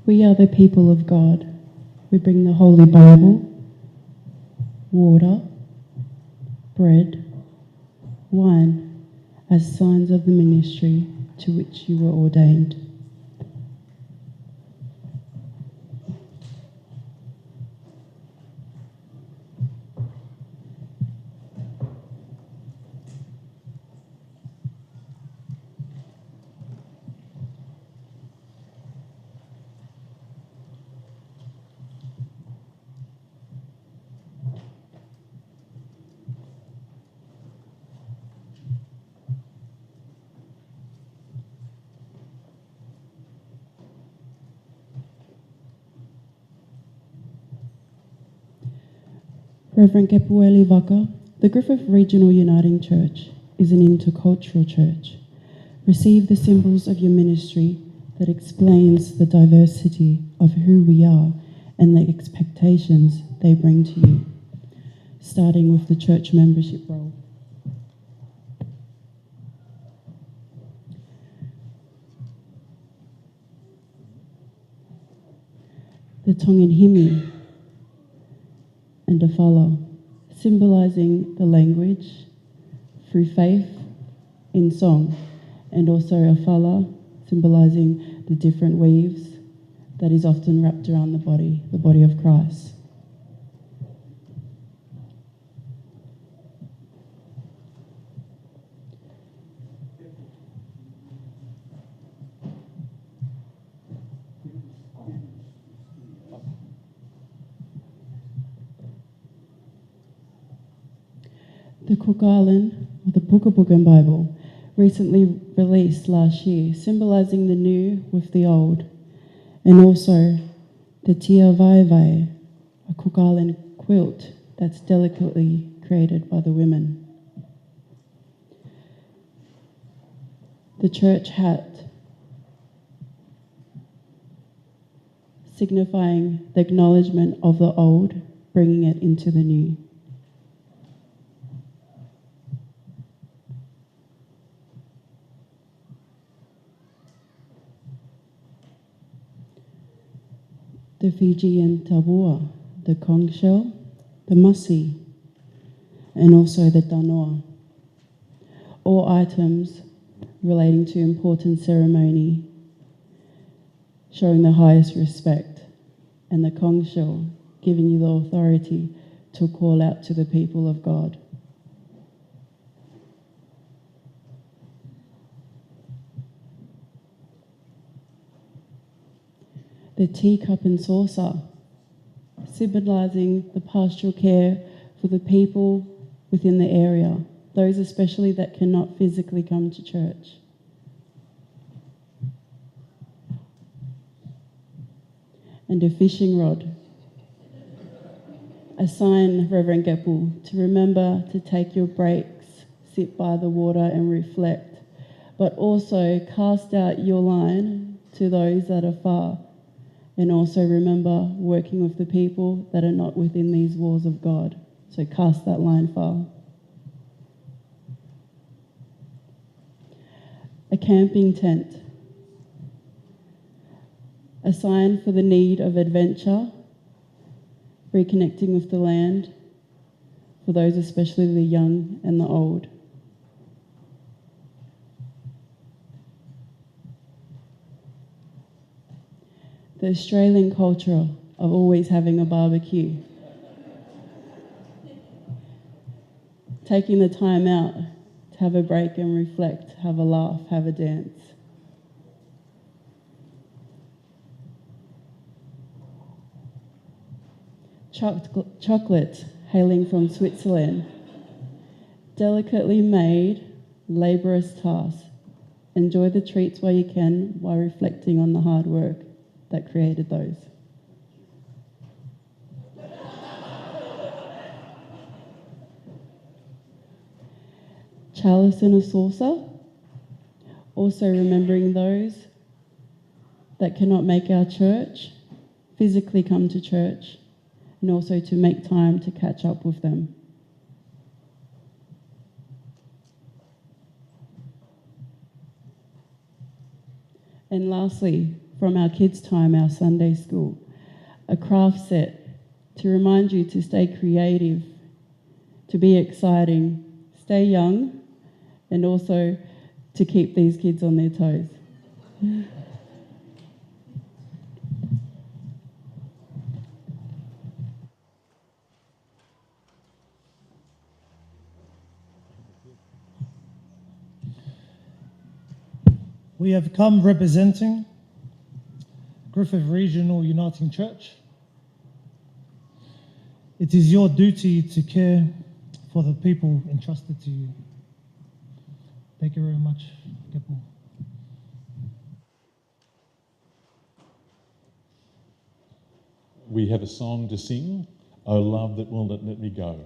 We are the people of God. We bring the Holy Bible, water, bread, wine as signs of the ministry to which you were ordained. Reverend Kepueli Vaka, the Griffith Regional Uniting Church is an intercultural church. Receive the symbols of your ministry that explains the diversity of who we are and the expectations they bring to you, starting with the church membership roll. The Tongan and a fala, symbolising the language through faith in song, and also a fala, symbolising the different weaves that is often wrapped around the body of Christ. The Cook Island, or the Pukapukan Bible, recently released last year, symbolising the new with the old, and also the Tia Vai Vai, a Cook Island quilt that's delicately created by the women. The church hat, signifying the acknowledgement of the old, bringing it into the new. The Fijian tabua, the conch shell, the musi, and also the tanoa. All items relating to important ceremony, showing the highest respect, and the conch shell giving you the authority to call out to the people of God. The teacup and saucer, symbolising the pastoral care for the people within the area, those especially that cannot physically come to church. And a fishing rod, sign, Reverend Kepu, to remember to take your breaks, sit by the water and reflect, but also cast out your line to those that are far, and also remember working with the people that are not within these walls of God. So cast that line far. A camping tent. A sign for the need of adventure, reconnecting with the land, for those especially the young and the old. The Australian culture of always having a barbecue. Taking the time out to have a break and reflect, have a laugh, have a dance. Chocolate hailing from Switzerland. Delicately made, laborious task. Enjoy the treats while you can, while reflecting on the hard work that created those. Chalice in a saucer. Also remembering those that cannot make our church, physically come to church, and also to make time to catch up with them. And lastly, from our kids' time, our Sunday school, a craft set to remind you to stay creative, to be exciting, stay young, and also to keep these kids on their toes. We have come representing Griffith Regional Uniting Church. It is your duty to care for the people entrusted to you. Thank you very much, Kepu. We have a song to sing, "O Love That Will Not Let Me Go."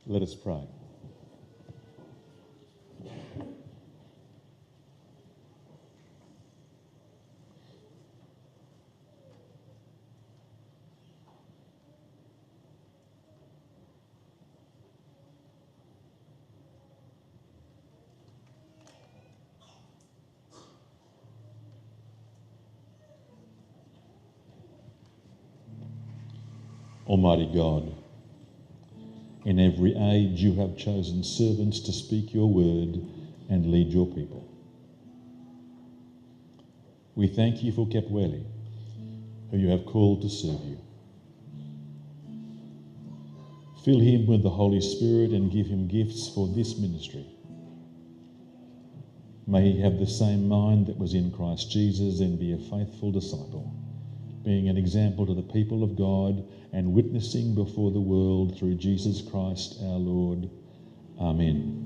Let us pray. Almighty God, in every age you have chosen servants to speak your word and lead your people. We thank you for Kepueli, who you have called to serve you. Fill him with the Holy Spirit and give him gifts for this ministry. May he have the same mind that was in Christ Jesus and be a faithful disciple, being an example to the people of God and witnessing before the world through Jesus Christ our Lord. Amen.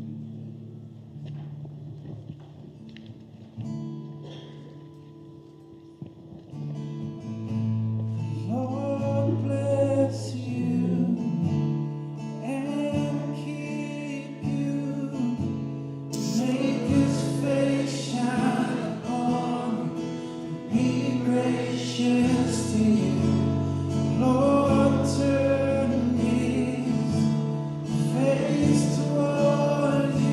Lord bless you and keep you. Make his face shine upon you. Be gracious to you. Lord, turn his face toward you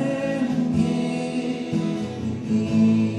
and give you peace.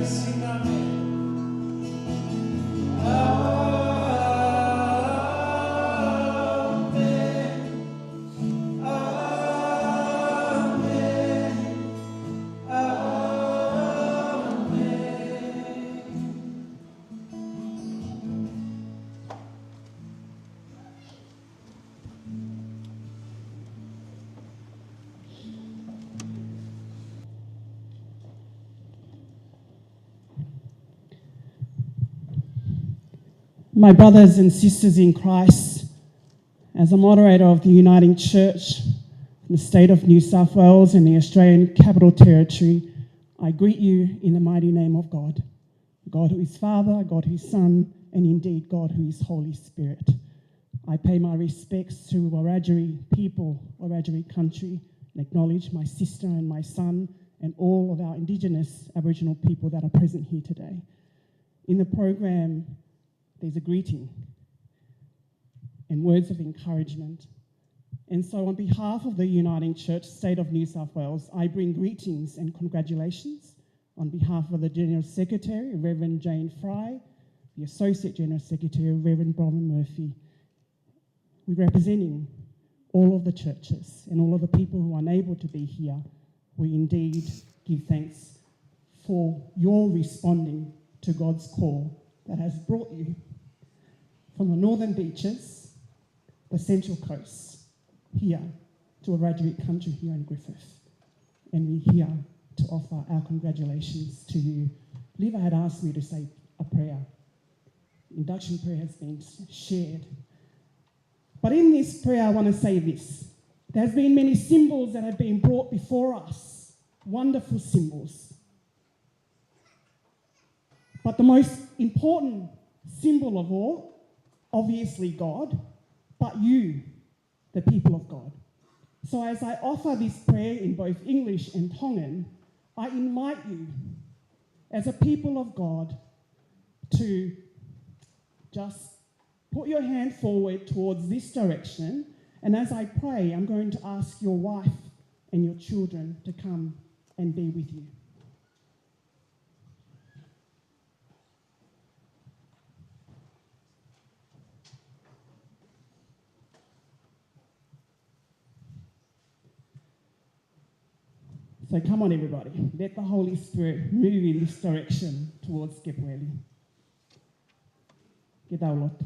Sing amen. My brothers and sisters in Christ, as a moderator of the Uniting Church in the state of New South Wales and the Australian Capital Territory, I greet you in the mighty name of God, God who is Father, God who is Son, and indeed God who is Holy Spirit. I pay my respects to Wiradjuri people, Wiradjuri country, and acknowledge my sister and my son and all of our Indigenous Aboriginal people that are present here today. In the program, there's a greeting and words of encouragement. And so on behalf of the Uniting Church, State of New South Wales, I bring greetings and congratulations on behalf of the General Secretary, Reverend Jane Fry, the Associate General Secretary, Reverend Bronwyn Murphy. We're representing all of the churches and all of the people who are unable to be here. We indeed give thanks for your responding to God's call that has brought you from the northern beaches, the Central Coast, here to a Wiradjuri country here in Griffith. And we're here to offer our congratulations to you. Liva had asked me to say a prayer. Induction prayer has been shared. But in this prayer, I want to say this. There's been many symbols that have been brought before us, wonderful symbols. But the most important symbol of all, obviously God, but you, the people of God. So as I offer this prayer in both English and Tongan, I invite you, as a people of God, to just put your hand forward towards this direction, and as I pray, I'm going to ask your wife and your children to come and be with you. So come on, everybody. Let the Holy Spirit move in this direction towards Kepueli. Ke tau loto.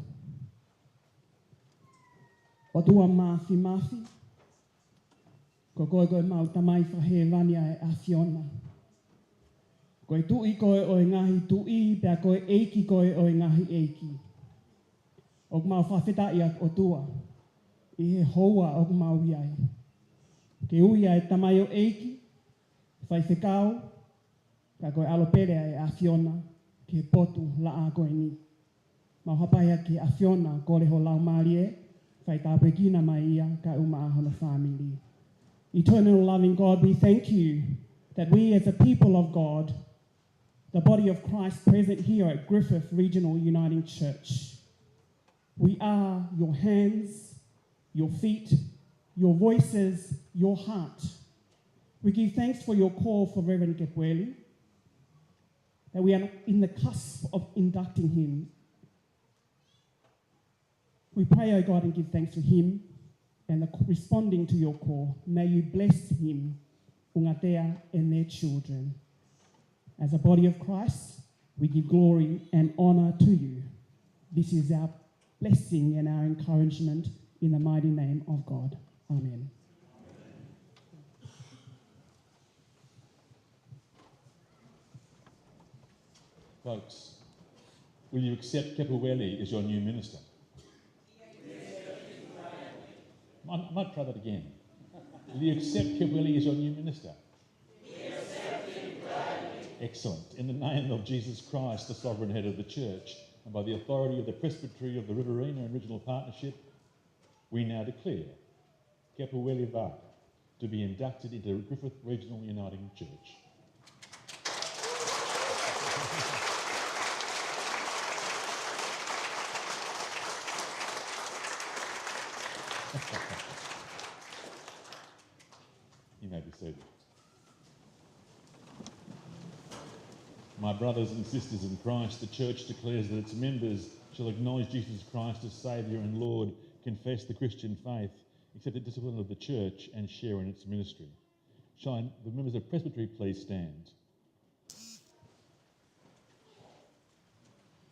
O tua mafi. Ko koe mau tamai whahewania e a Siona. Koe tui koe o ngahi tui, pia koe eiki koe o ngahi eiki. O mau whawhetai o tua. I he hoa o mau iai. Ke ui ai tamai o eiki. Whai whekau, ka koe alopere e a Fiona, ke potu la a koe ni. Mau hapaya ki a Fiona, kore ho lau maari e, whai tāpue kina mai ia, ka uma ahono whāmili. Eternal loving God, we thank you that we as a people of God, the body of Christ present here at Griffith Regional Uniting Church, we are your hands, your feet, your voices, your heart. We give thanks for your call for Reverend Kepueli, that we are in the cusp of inducting him. We pray, O God, and give thanks to him and responding to your call. May you bless him, Ungatea, and their children. As a body of Christ, we give glory and honor to you. This is our blessing and our encouragement in the mighty name of God. Amen. Folks, will you accept Kepueli as your new minister? I might try that again. Will you accept Kepueli as your new minister? Excellent. In the name of Jesus Christ, the sovereign head of the church, and by the authority of the Presbytery of the Riverina and Regional Partnership, we now declare Kepueli Vaka to be inducted into Griffith Regional Uniting Church. You may be seated. My brothers and sisters in Christ, the church declares that its members shall acknowledge Jesus Christ as Saviour and Lord, confess the Christian faith, accept the discipline of the church, and share in its ministry. Shall the members of Presbytery please stand?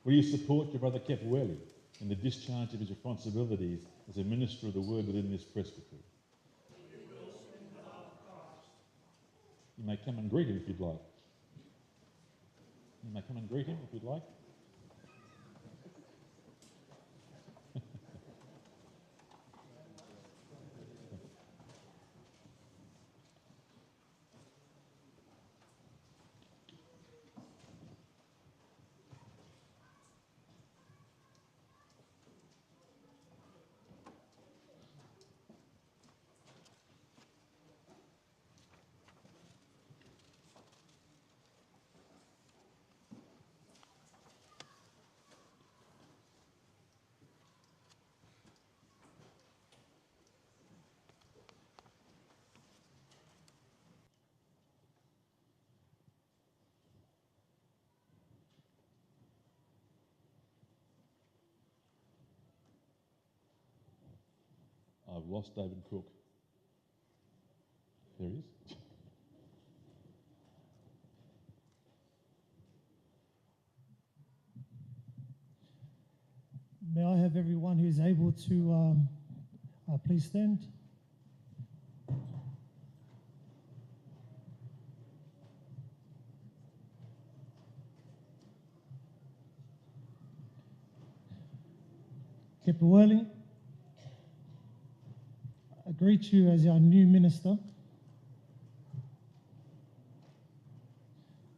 Will you support your brother Kepueli in the discharge of his responsibilities as a minister of the word within this presbytery? You may come and greet him if you'd like. You may come and greet him if you'd like. I've lost David Cook. There he is. is able to please stand. Kepueli, I greet you as our new minister.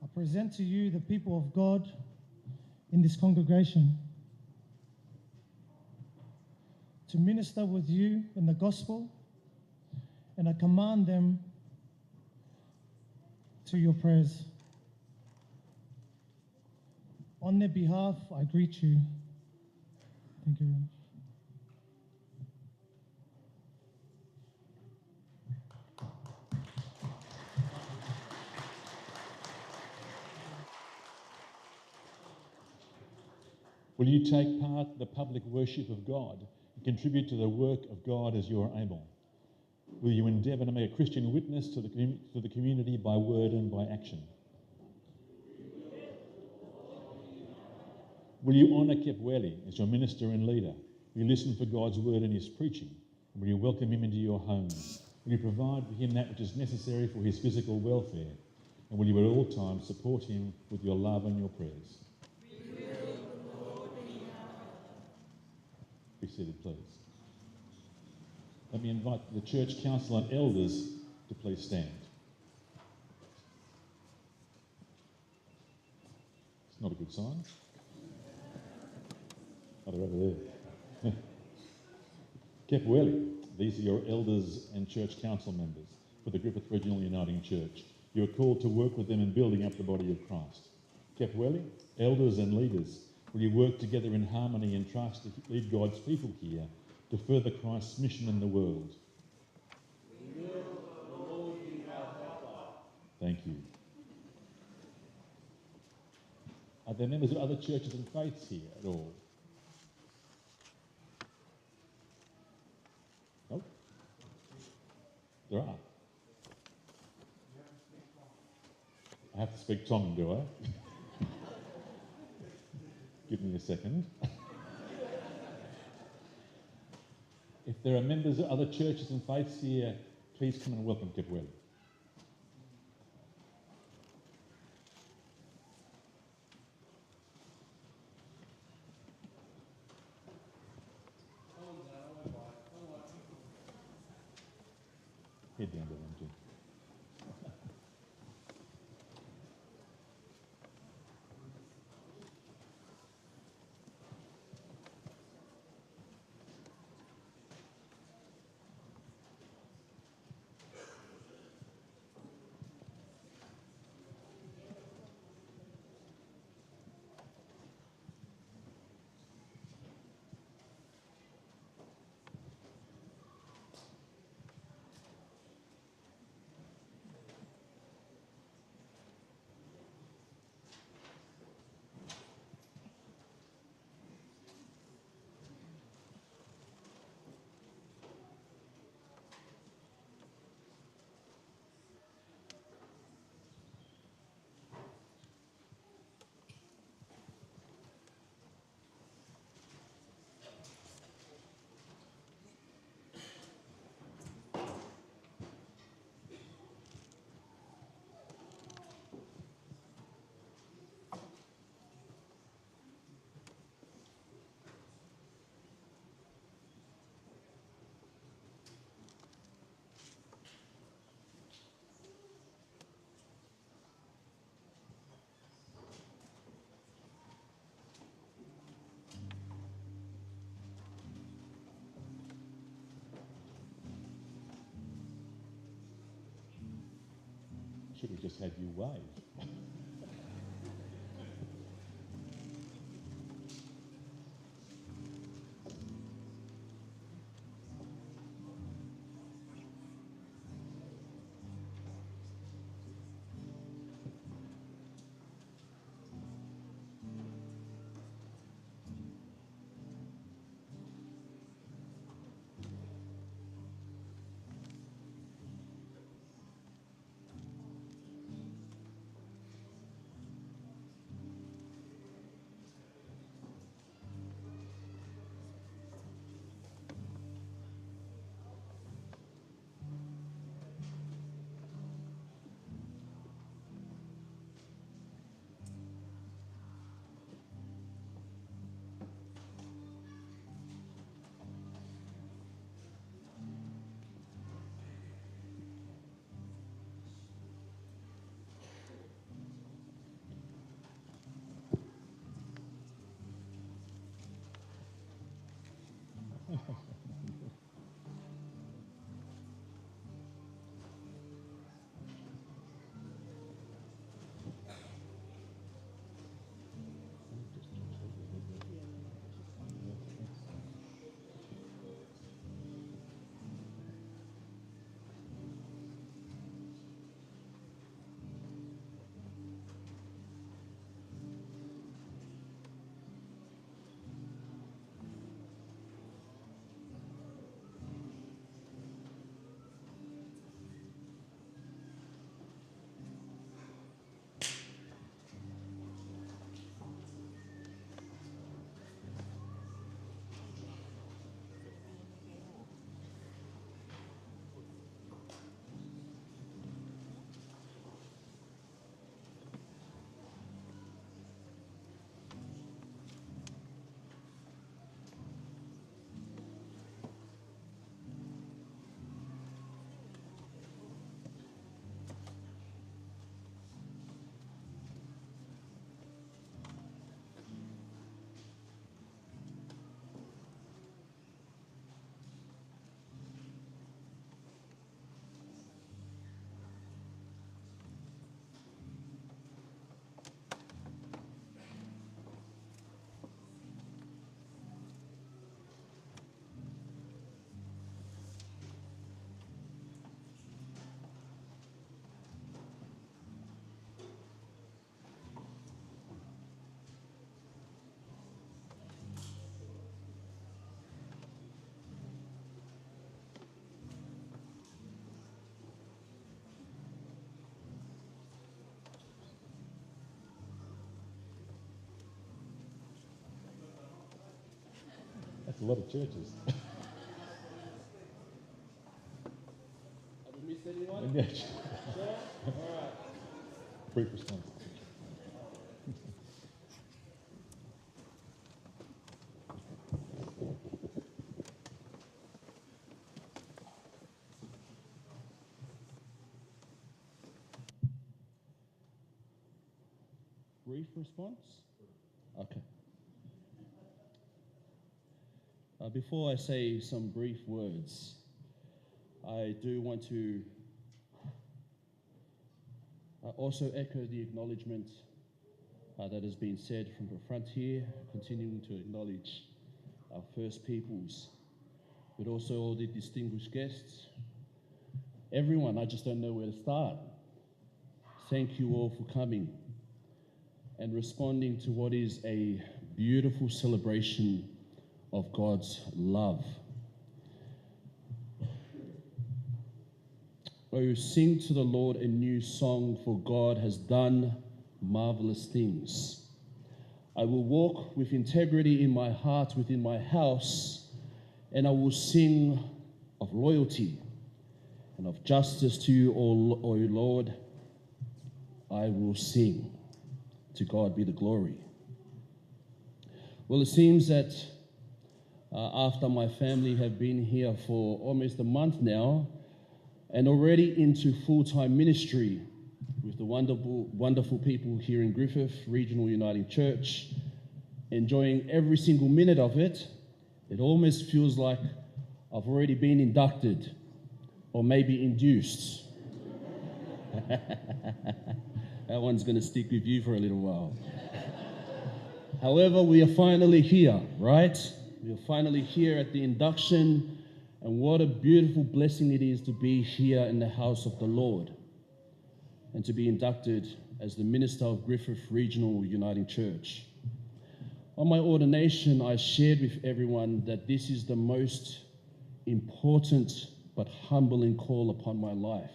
I present to you the people of God in this congregation to minister with you in the gospel, and I command them to your prayers. On their behalf, I greet you. Thank you very much. Will you take part in the public worship of God and contribute to the work of God as you are able? Will you endeavour to make a Christian witness to the community by word and by action? Will you honour Kepueli as your minister and leader? Will you listen for God's word in his preaching? And will you welcome him into your home? Will you provide for him that which is necessary for his physical welfare? And will you at all times support him with your love and your prayers? Be seated, please. Let me invite the church council and elders to please stand. It's not a good sign. Oh, they're over there. Kepueli, these are your elders and church council members for the Griffith Regional Uniting Church. You are called to work with them in building up the body of Christ. Kepueli, elders and leaders, will you work together in harmony and trust to lead God's people here to further Christ's mission in the world? We will, Lord, be our helper. Thank you. Are there members of other churches and faiths here at all? No? There are. I have to speak Tongan, do I? Give me a second. If there are members of other churches and faiths here, please come and welcome Kepueli. Head down to them too. Should have just had you wave. That's a lot of churches. Have we missed anyone? Yeah. Sure? All right. Brief response. Brief response? Okay. Before I say some brief words, I do want to also echo the acknowledgement that has been said from the front here, continuing to acknowledge our First Peoples, but also all the distinguished guests. Everyone, I just don't know where to start. Thank you all for coming and responding to what is a beautiful celebration of God's love. Oh, sing to the Lord a new song, for God has done marvelous things. I will walk with integrity in my heart within my house, and I will sing of loyalty and of justice to you, O Lord. I will sing. To God be the glory. Well, it seems that after my family have been here for almost a month now, and already into full-time ministry with the wonderful people here in Griffith Regional Uniting Church, enjoying every single minute of it, it almost feels like I've already been inducted or maybe induced. That one's going to stick with you for a little while. However, we are finally here, right? We are finally here at the induction, and what a beautiful blessing it is to be here in the house of the Lord and to be inducted as the minister of Griffith Regional Uniting Church. On my ordination, I shared with everyone that this is the most important but humbling call upon my life.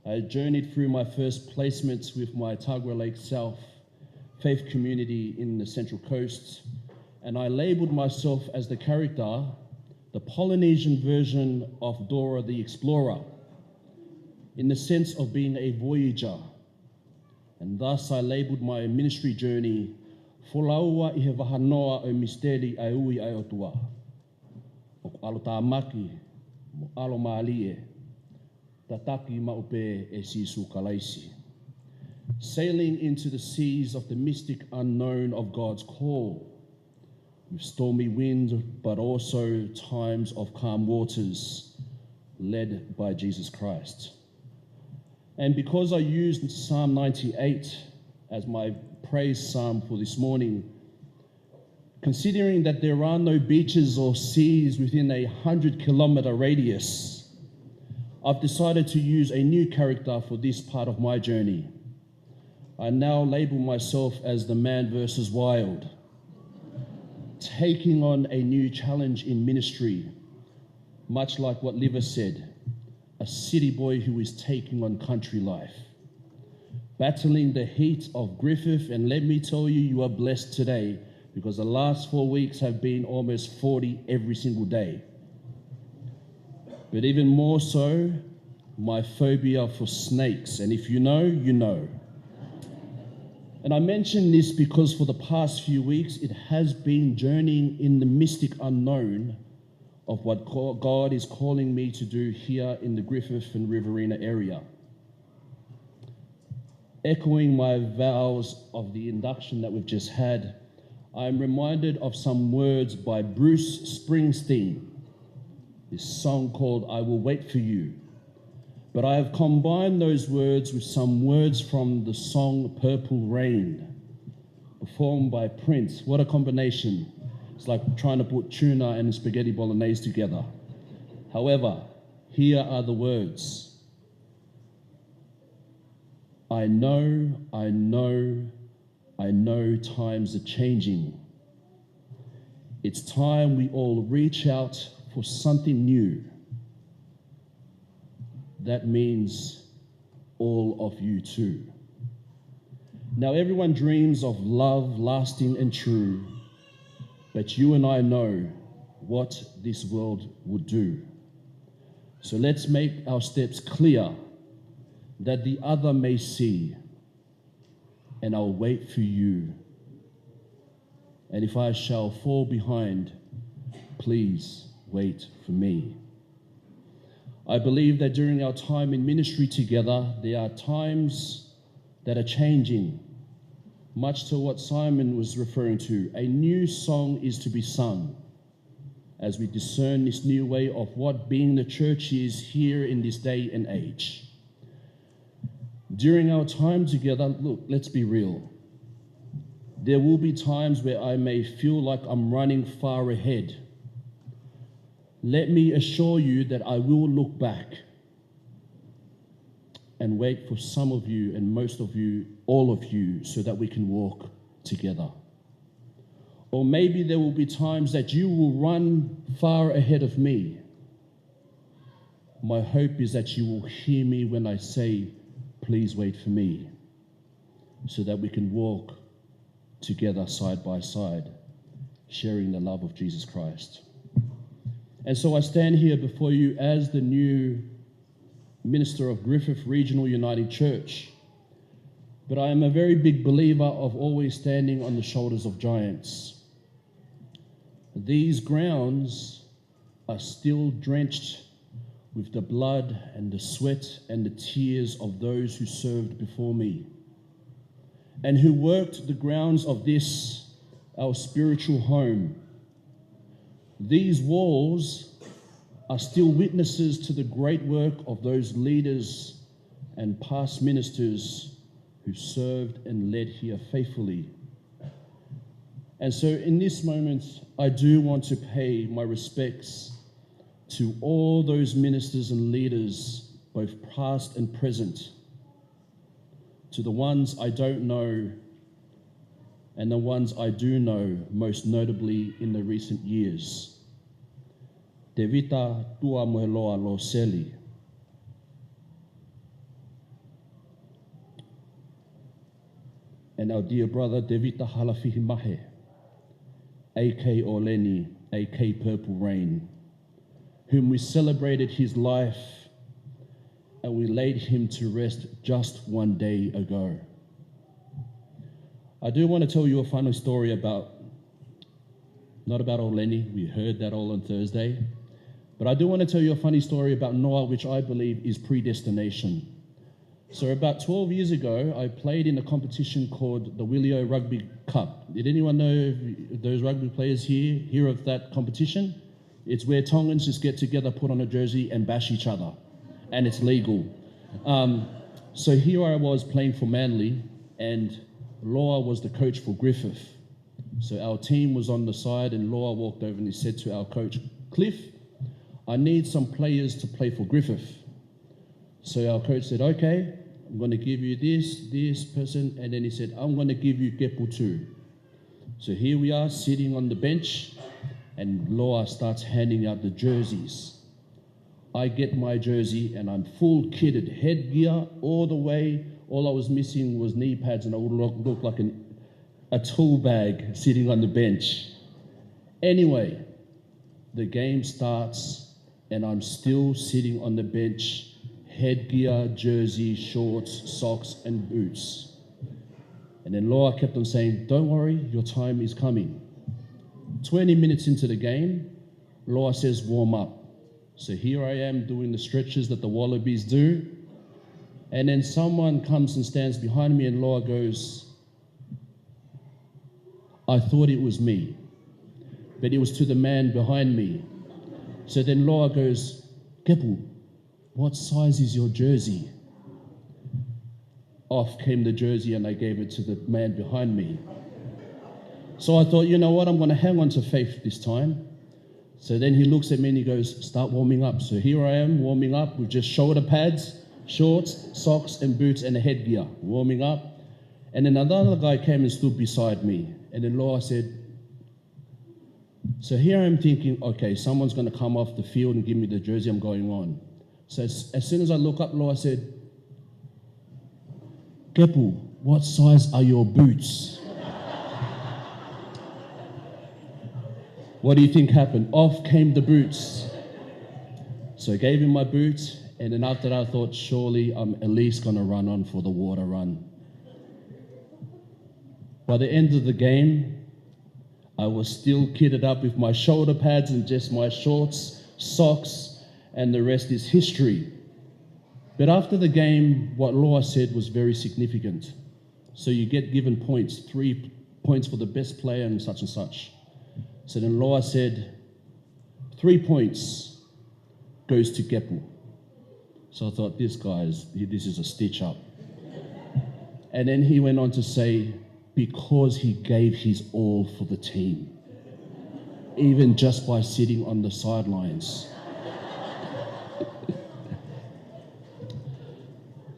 I journeyed through my first placements with my Tagua Lake South faith community in the Central Coast, and I labeled myself as the character, the Polynesian version of Dora the Explorer, in the sense of being a voyager. And thus I labeled my ministry journey, Folaua I he wahanoa o misteri ai ui ai otua, o alo tāmaki, mo alo maalie, tataki maupe e sisu kalaisi. Sailing into the seas of the mystic unknown of God's call, with stormy winds, but also times of calm waters, led by Jesus Christ. And because I used Psalm 98 as my praise psalm for this morning, considering that there are no beaches or seas within a 100-kilometer radius, I've decided to use a new character for this part of my journey. I now label myself as the man versus wild, taking on a new challenge in ministry, much like what Liver said, a city boy who is taking on country life, battling the heat of Griffith. And let me tell you, you are blessed today, because the last 4 weeks have been almost 40 every single day. But even more so, my phobia for snakes. And if you know, you know. And I mention this because for the past few weeks, it has been journeying in the mystic unknown of what God is calling me to do here in the Griffith and Riverina area. Echoing my vows of the induction that we've just had, I am reminded of some words by Bruce Springsteen, this song called I Will Wait For You. But I have combined those words with some words from the song Purple Rain, performed by Prince. What a combination. It's like trying to put tuna and spaghetti bolognese together. However, here are the words. I know times are changing. It's time we all reach out for something new. That means all of you too. Now, everyone dreams of love lasting and true, but you and I know what this world would do. So let's make our steps clear, that the other may see, and I'll wait for you. And if I shall fall behind, please wait for me. I believe that during our time in ministry together, there are times that are changing, much to what Simon was referring to. A new song is to be sung as we discern this new way of what being the church is here in this day and age. During our time together, look, let's be real. There will be times where I may feel like I'm running far ahead. Let me assure you that I will look back and wait for some of you and most of you, all of you, so that we can walk together. Or maybe there will be times that you will run far ahead of me. My hope is that you will hear me when I say, please wait for me, so that we can walk together side by side, sharing the love of Jesus Christ. And so I stand here before you as the new minister of Griffith Regional Uniting Church. But I am a very big believer of always standing on the shoulders of giants. These grounds are still drenched with the blood and the sweat and the tears of those who served before me and who worked the grounds of this, our spiritual home. These walls are still witnesses to the great work of those leaders and past ministers who served and led here faithfully. And so in this moment, I do want to pay my respects to all those ministers and leaders, both past and present, to the ones I don't know and the ones I do know, most notably in the recent years. Devita tua moeloa lo seli. And our dear brother Devita Halafihi Mahe, A.K. Oleni, A.K. Purple Rain, whom we celebrated his life and we laid him to rest just one day ago. I do want to tell you a funny story not about Oleni, we heard that all on Thursday, but I do want to tell you a funny story about Noah, which I believe is predestination. So about 12 years ago, I played in a competition called the Willio Rugby Cup. Did anyone know those rugby players here hear of that competition? It's where Tongans just get together, put on a jersey and bash each other. And it's legal. So here I was playing for Manly, and Laura was the coach for Griffith. So our team was on the side, and Laura walked over and he said to our coach, Cliff, I need some players to play for Griffith. So our coach said, okay, I'm going to give you this person, and then he said, I'm going to give you Kepu too. So here we are sitting on the bench, and Laura starts handing out the jerseys. I get my jersey, and I'm full kitted, headgear all the way. All I was missing was knee pads, and I would look like a tool bag sitting on the bench. Anyway, the game starts, and I'm still sitting on the bench, headgear, jersey, shorts, socks, and boots. And then Laura kept on saying, don't worry, your time is coming. 20 minutes into the game, Laura says, warm up. So here I am doing the stretches that the Wallabies do. And then someone comes and stands behind me, and Laura goes, I thought it was me, but it was to the man behind me. So then Laura goes, Kepu, what size is your jersey? Off came the jersey, and I gave it to the man behind me. So I thought, you know what, I'm going to hang on to faith this time. So then he looks at me and he goes, start warming up. So here I am warming up with just shoulder pads, shorts, socks, and boots, and a headgear, warming up. And then another guy came and stood beside me. And then Laura said, so here I'm thinking, okay, someone's going to come off the field and give me the jersey, I'm going on. So as soon as I look up, Laura said, Kepu, what size are your boots? What do you think happened? Off came the boots. So I gave him my boots, and then after that I thought, surely I'm at least going to run on for the water run. By the end of the game, I was still kitted up with my shoulder pads and just my shorts, socks, and the rest is history. But after the game, what Laura said was very significant. So you get given points, 3 points for the best player and such and such. So then Laura said, 3 points goes to Kepu. So I thought, this is a stitch up. And then he went on to say, because he gave his all for the team, even just by sitting on the sidelines.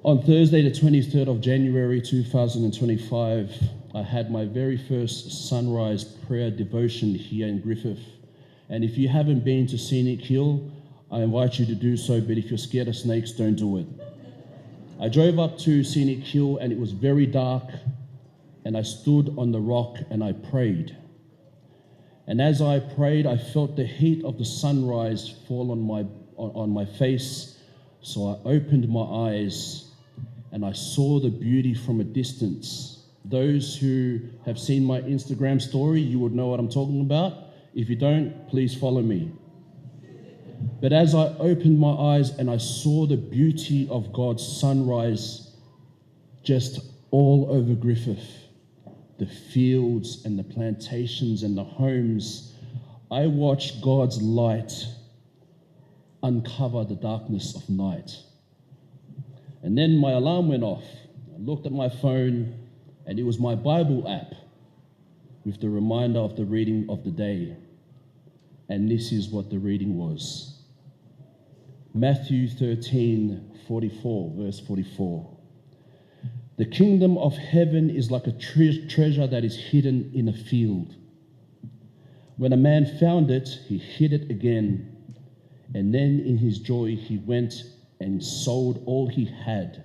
On Thursday, the 23rd of January 2025, I had my very first sunrise prayer devotion here in Griffith. And if you haven't been to Scenic Hill, I invite you to do so, but if you're scared of snakes, don't do it. I drove up to Scenic Hill, and it was very dark, and I stood on the rock and I prayed. And as I prayed, I felt the heat of the sunrise fall on my face. So I opened my eyes and I saw the beauty from a distance. Those who have seen my Instagram story, you would know what I'm talking about. If you don't, please follow me. But as I opened my eyes and I saw the beauty of God's sunrise just all over Griffith, the fields and the plantations and the homes, I watched God's light uncover the darkness of night. And then my alarm went off. I looked at my phone, and it was my Bible app with the reminder of the reading of the day. And this is what the reading was. Matthew 13:44, verse 44. The kingdom of heaven is like a treasure that is hidden in a field. When a man found it, he hid it again, and then in his joy he went and sold all he had,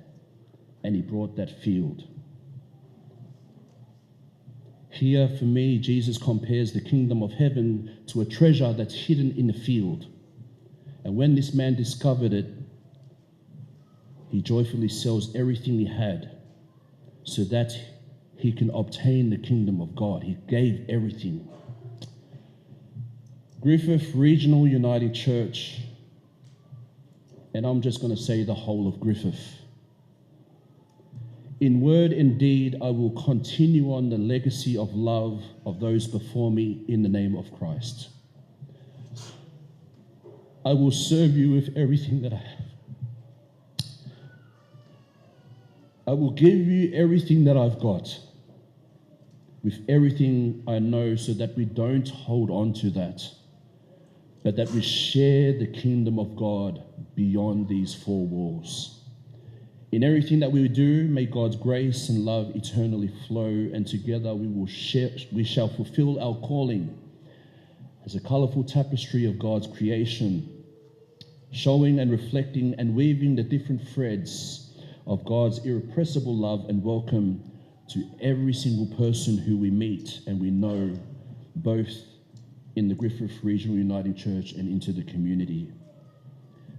and he brought that field. Here, for me, Jesus compares the kingdom of heaven to a treasure that's hidden in a field. And when this man discovered it, he joyfully sells everything he had so that he can obtain the kingdom of God. He gave everything. Griffith Regional United Church, and I'm just going to say the whole of Griffith, In word and deed, I will continue on the legacy of love of those before me in the name of Christ. I will serve you with everything that I have. I will give you everything that I've got, with everything I know, so that we don't hold on to that, but that we share the kingdom of God beyond these four walls. In everything that we do, may God's grace and love eternally flow, and together we shall fulfill our calling as a colorful tapestry of God's creation, showing and reflecting and weaving the different threads of God's irrepressible love and welcome to every single person who we meet and we know, both in the Griffith Regional Uniting Church and into the community.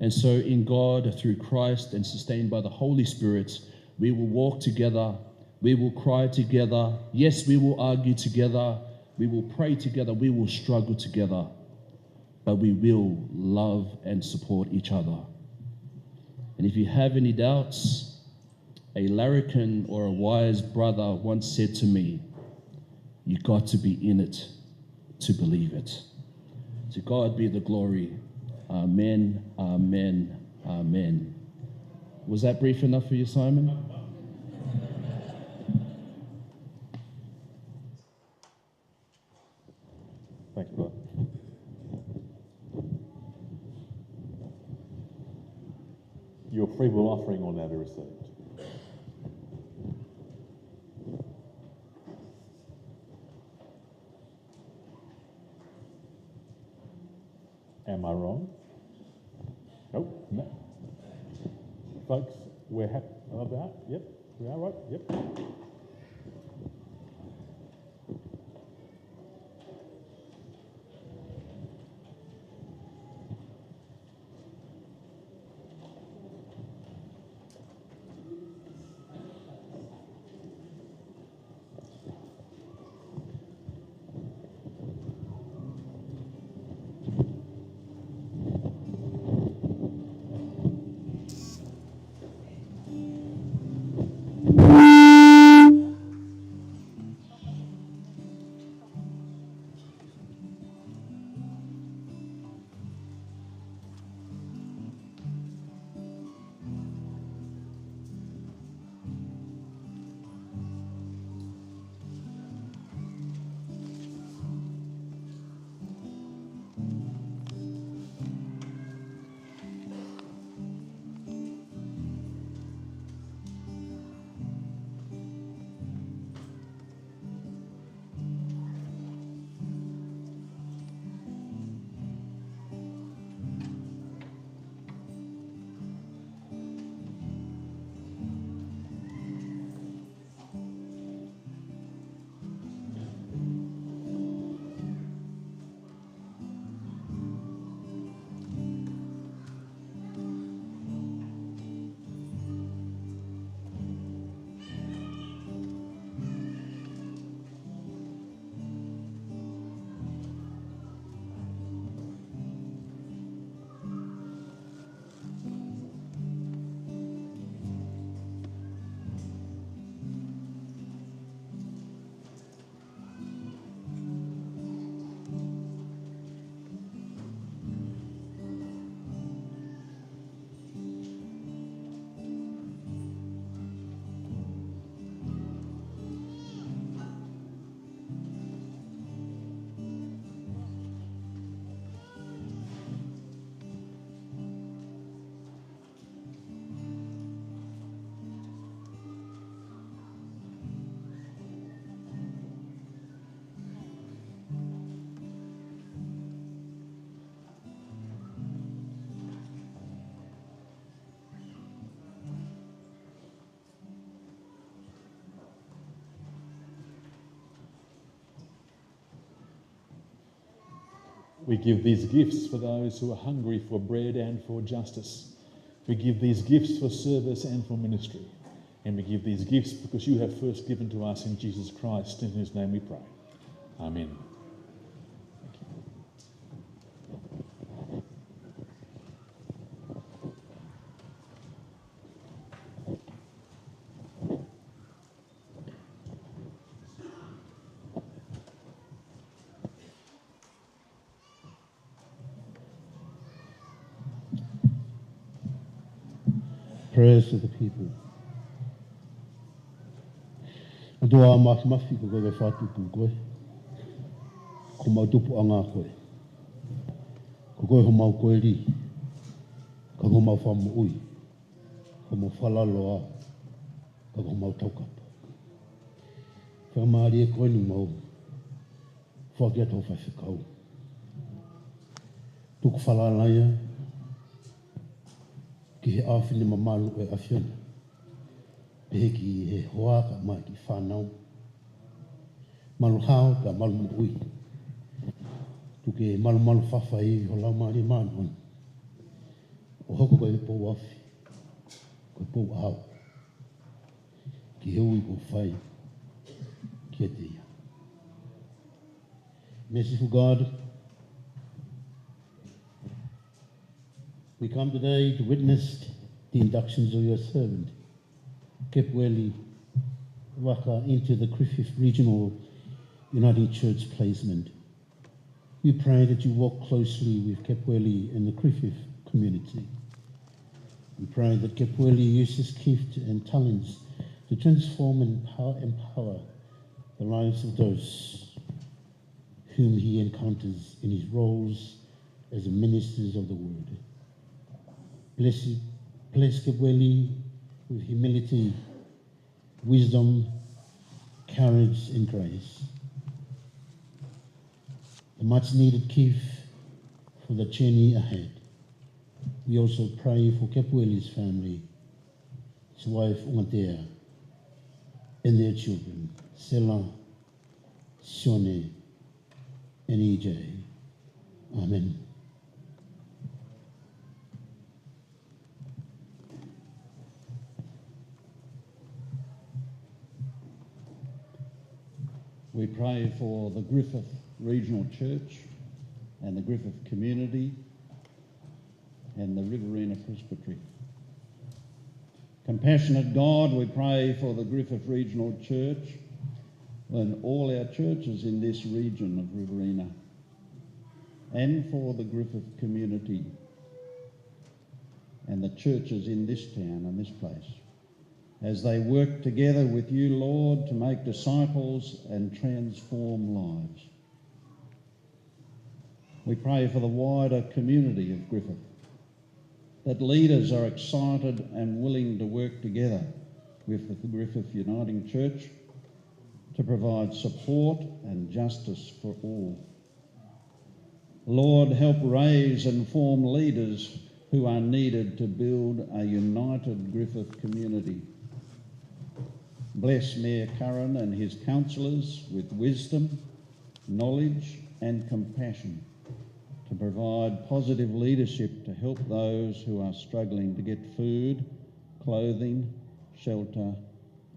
And so in God, through Christ, and sustained by the Holy Spirit, we will walk together, we will cry together, yes, we will argue together, we will pray together, we will struggle together, but we will love and support each other. And if you have any doubts, a larrikin or a wise brother once said to me, you got to be in it to believe it. To God be the glory. Amen, amen, amen. Was that brief enough for you, Simon? Thanks, brother. Your free will offering will now be received. Am I wrong? Nope, no. Folks, we're happy about, yep, we are right, yep. We give these gifts for those who are hungry for bread and for justice. We give these gifts for service and for ministry. And we give these gifts because you have first given to us in Jesus Christ, in whose name we pray. Amen. prayers of the people. Adua mafi ko koe whatupu koe. Ko mautupu anga koe. Ko koe ho mau koe ri. Ka ko mau whamu ui. Ko mau whalaloa. Ka ko mau taukapa. Whamari e koe ni mau. Whakia tau whawhikau. Tuku whalalaya. Ki he awhine mamalu e awhiona. Pehe ki he hoa ka mai ki whanau. Malu hao ka malu mu ui. Tuke malu malu whawhai ho lau maari mānuan. O hoko koe pou awhi. Koe pou au. Ki he ui ko whai. Ki e te ia. Merciful God, we come today to witness the inductions of your servant, Kepueli Vaka, into the Griffith Regional Uniting Church placement. We pray that you walk closely with Kepueli and the Griffith community. We pray that Kepueli uses gift and talents to transform and empower the lives of those whom he encounters in his roles as ministers of the word. Bless Kepueli with humility, wisdom, courage, and grace. The much needed gift for the journey ahead. We also pray for Kepueli's family, his wife Ungatea, and their children, Sela, Sione, and EJ. Amen. We pray for the Griffith Regional Church and the Griffith community and the Riverina Presbytery. Compassionate God, we pray for the Griffith Regional Church and all our churches in this region of Riverina, and for the Griffith community and the churches in this town and this place, as they work together with you, Lord, to make disciples and transform lives. We pray for the wider community of Griffith, that leaders are excited and willing to work together with the Griffith Uniting Church to provide support and justice for all. Lord, help raise and form leaders who are needed to build a united Griffith community. Bless Mayor Curran and his councillors with wisdom, knowledge and compassion to provide positive leadership to help those who are struggling to get food, clothing, shelter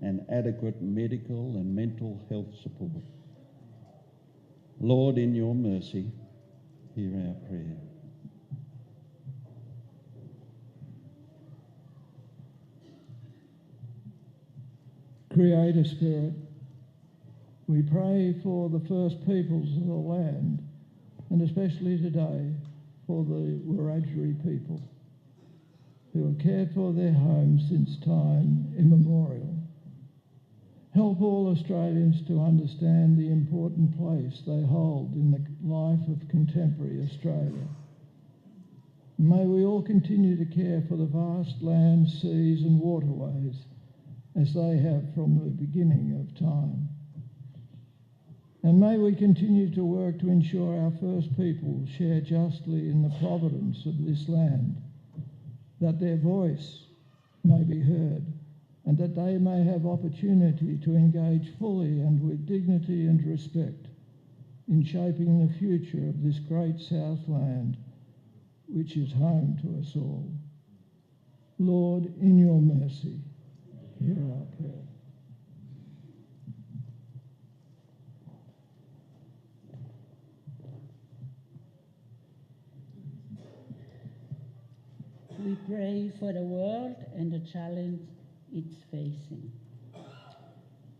and adequate medical and mental health support. Lord, in your mercy, hear our prayer. Creator Spirit, we pray for the first peoples of the land, and especially today for the Wiradjuri people who have cared for their homes since time immemorial. Help all Australians to understand the important place they hold in the life of contemporary Australia. May we all continue to care for the vast land, seas and waterways as they have from the beginning of time. And may we continue to work to ensure our first people share justly in the providence of this land, that their voice may be heard, and that they may have opportunity to engage fully and with dignity and respect in shaping the future of this great Southland, which is home to us all. Lord, in your mercy, hear our prayer. We pray for the world and the challenge it's facing.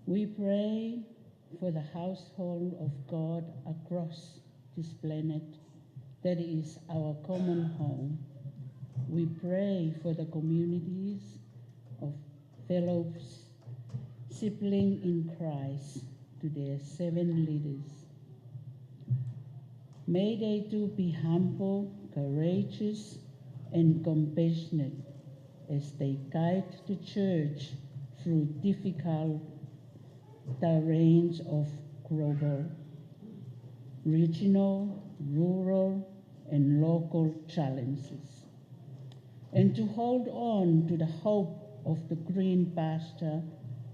We pray for the household of God across this planet that is our common home. We pray for the communities of fellow siblings in Christ to their 7 leaders. May they too be humble, courageous, and compassionate as they guide the church through difficult terrains of global, regional, rural, and local challenges, and to hold on to the hope of the green pasture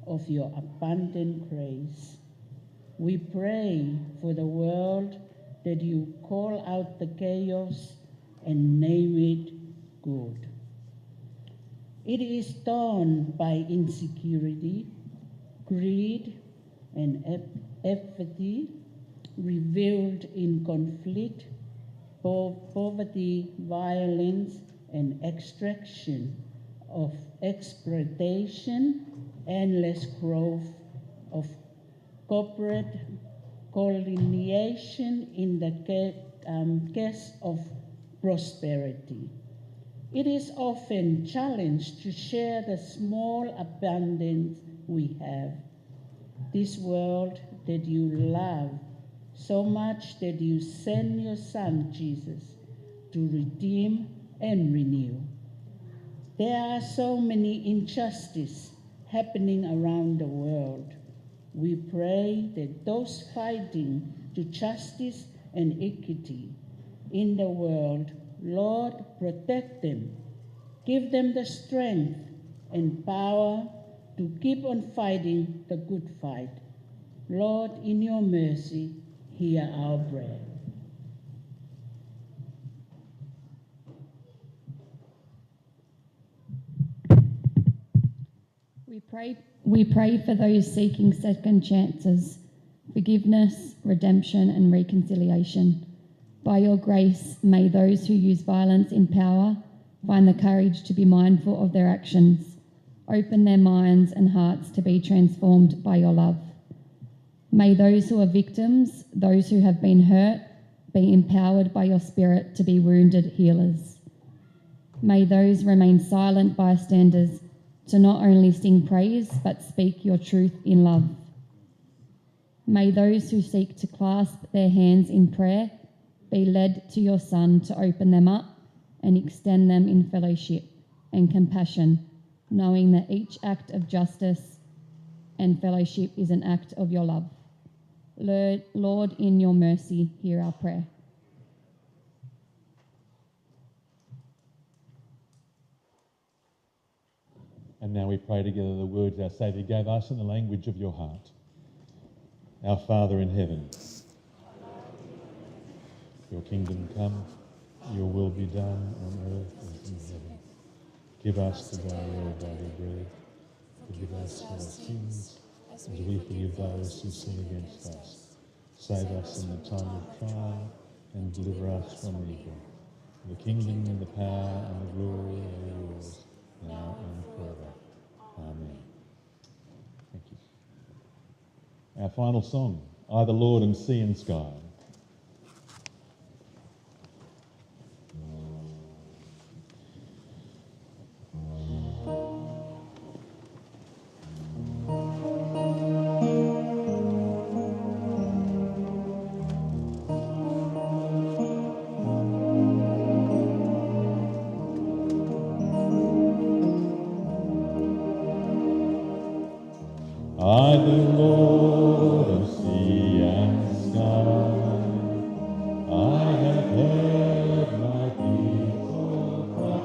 of your abundant grace. We pray for the world that you call out the chaos and name it good. It is torn by insecurity, greed, and apathy, revealed in conflict, poverty, violence, and extraction of exploitation, endless growth of corporate colonization in the quest of prosperity. It is often challenged to share the small abundance we have. This world that you love so much that you send your Son, Jesus, to redeem and renew. There are so many injustices happening around the world. We pray that those fighting to justice and equity in the world, Lord, protect them. Give them the strength and power to keep on fighting the good fight. Lord, in your mercy, hear our prayer. We pray for those seeking second chances, forgiveness, redemption, and reconciliation. By your grace, may those who use violence in power find the courage to be mindful of their actions. Open their minds and hearts to be transformed by your love. May those who are victims, those who have been hurt, be empowered by your Spirit to be wounded healers. May those remain silent bystanders to not only sing praise, but speak your truth in love. May those who seek to clasp their hands in prayer be led to your Son to open them up and extend them in fellowship and compassion, knowing that each act of justice and fellowship is an act of your love. Lord, in your mercy, hear our prayer. And now we pray together the words our Saviour gave us in the language of your heart. Our Father in heaven, your kingdom come, your will be done on earth as in heaven. Give us today our daily bread. Forgive us our sins, as we forgive those who sin against us. Save us in the time of trial, and deliver us from evil. The kingdom and the power and the glory are yours, now and forever. Amen. Thank you. Our final song, I the Lord and Sea and Sky. I the Lord of sea and sky, I have heard my people cry.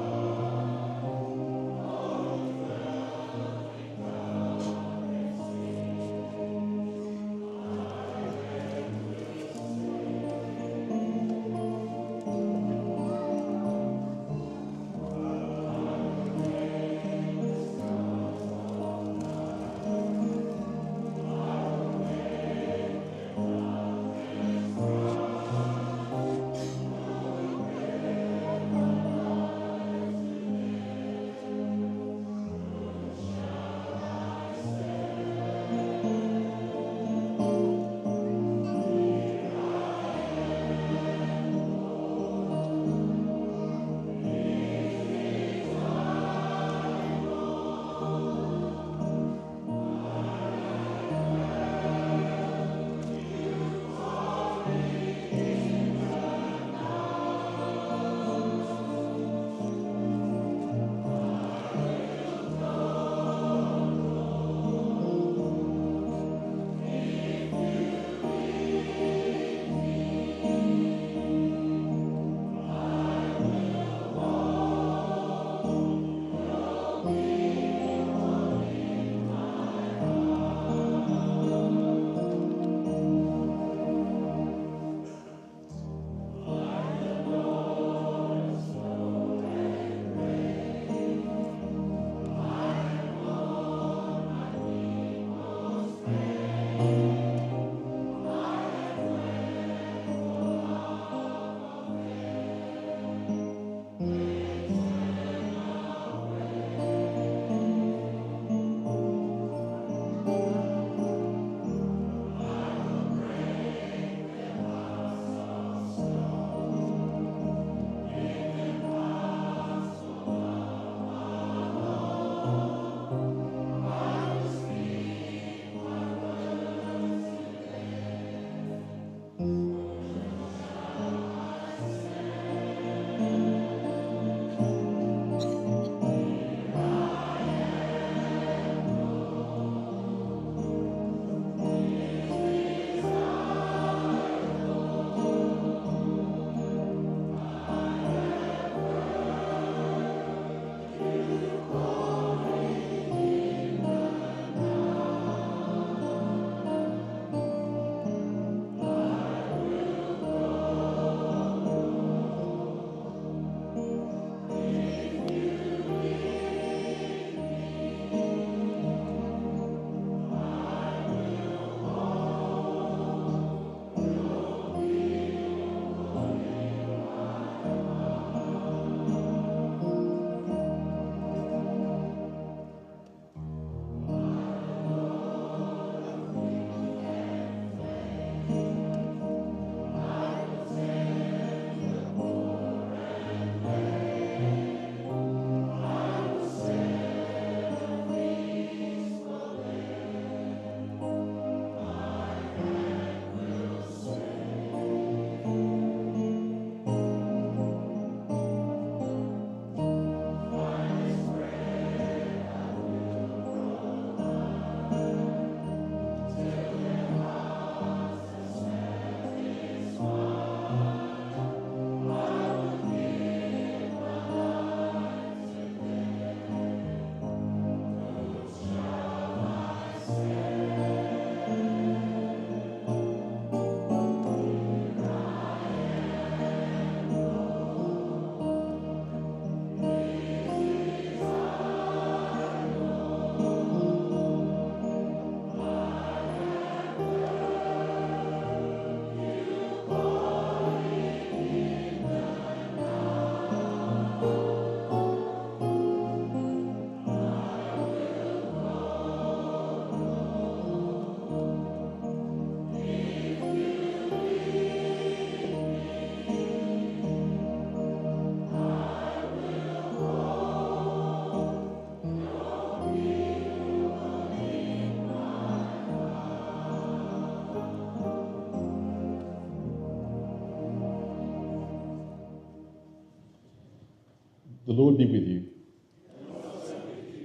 The Lord be with you.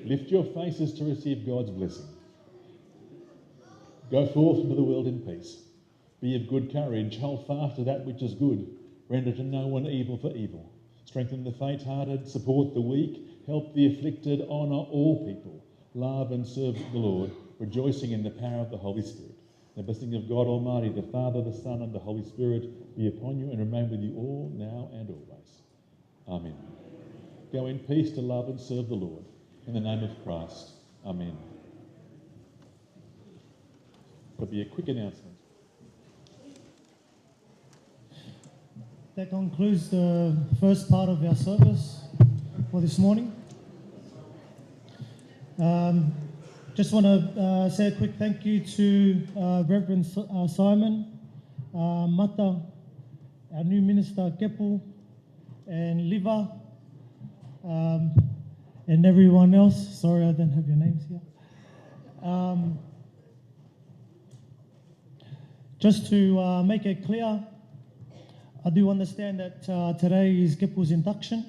Lift your faces to receive God's blessing. Go forth into the world in peace. Be of good courage. Hold fast to that which is good. Render to no one evil for evil. Strengthen the faint-hearted. Support the weak. Help the afflicted. Honour all people. Love and serve the Lord, rejoicing in the power of the Holy Spirit. The blessing of God Almighty, the Father, the Son, and the Holy Spirit be upon you and remain with you all, now and always. Amen. Go in peace to love and serve the Lord. In the name of Christ. Amen. There'll be a quick announcement. That concludes the first part of our service for this morning. Just want to say a quick thank you to Reverend Simon, Mata, our new minister Kepu, and Liva, and everyone else. Sorry, I don't have your names here. Just to make it clear, I do understand that today is Kepu's induction.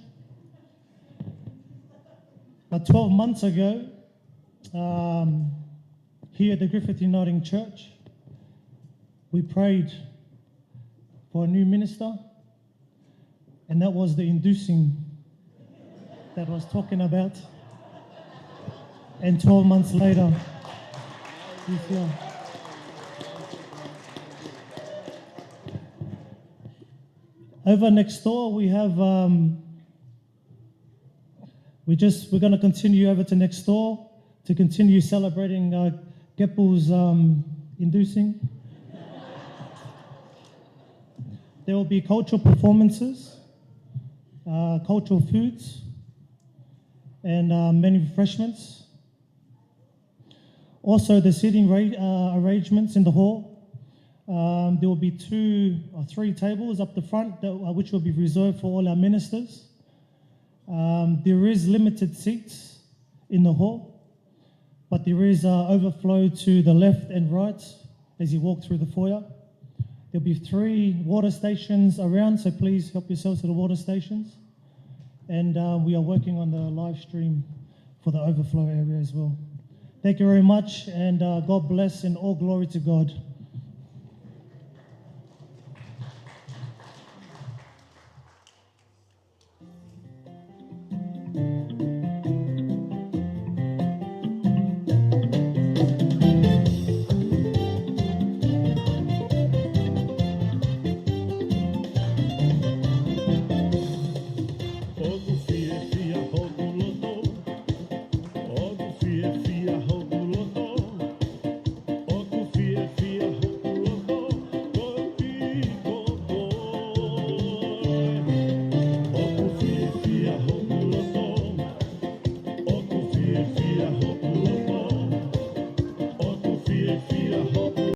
But 12 months ago, here at the Griffith Uniting Church, we prayed for a new minister, and that was the inducing that I was talking about. And 12 months later, he's here. Over next door, we have, we're going to continue over to next door to continue celebrating Kepu's inducing. There will be cultural performances, cultural foods, and many refreshments. Also, the seating arrangements in the hall. There will be 2 or 3 tables up the front which will be reserved for all our ministers. There is limited seats in the hall, but there is overflow to the left and right as you walk through the foyer. There'll be 3 water stations around, so please help yourselves to the water stations. And we are working on the live stream for the overflow area as well. Thank you very much, and God bless, and all glory to God.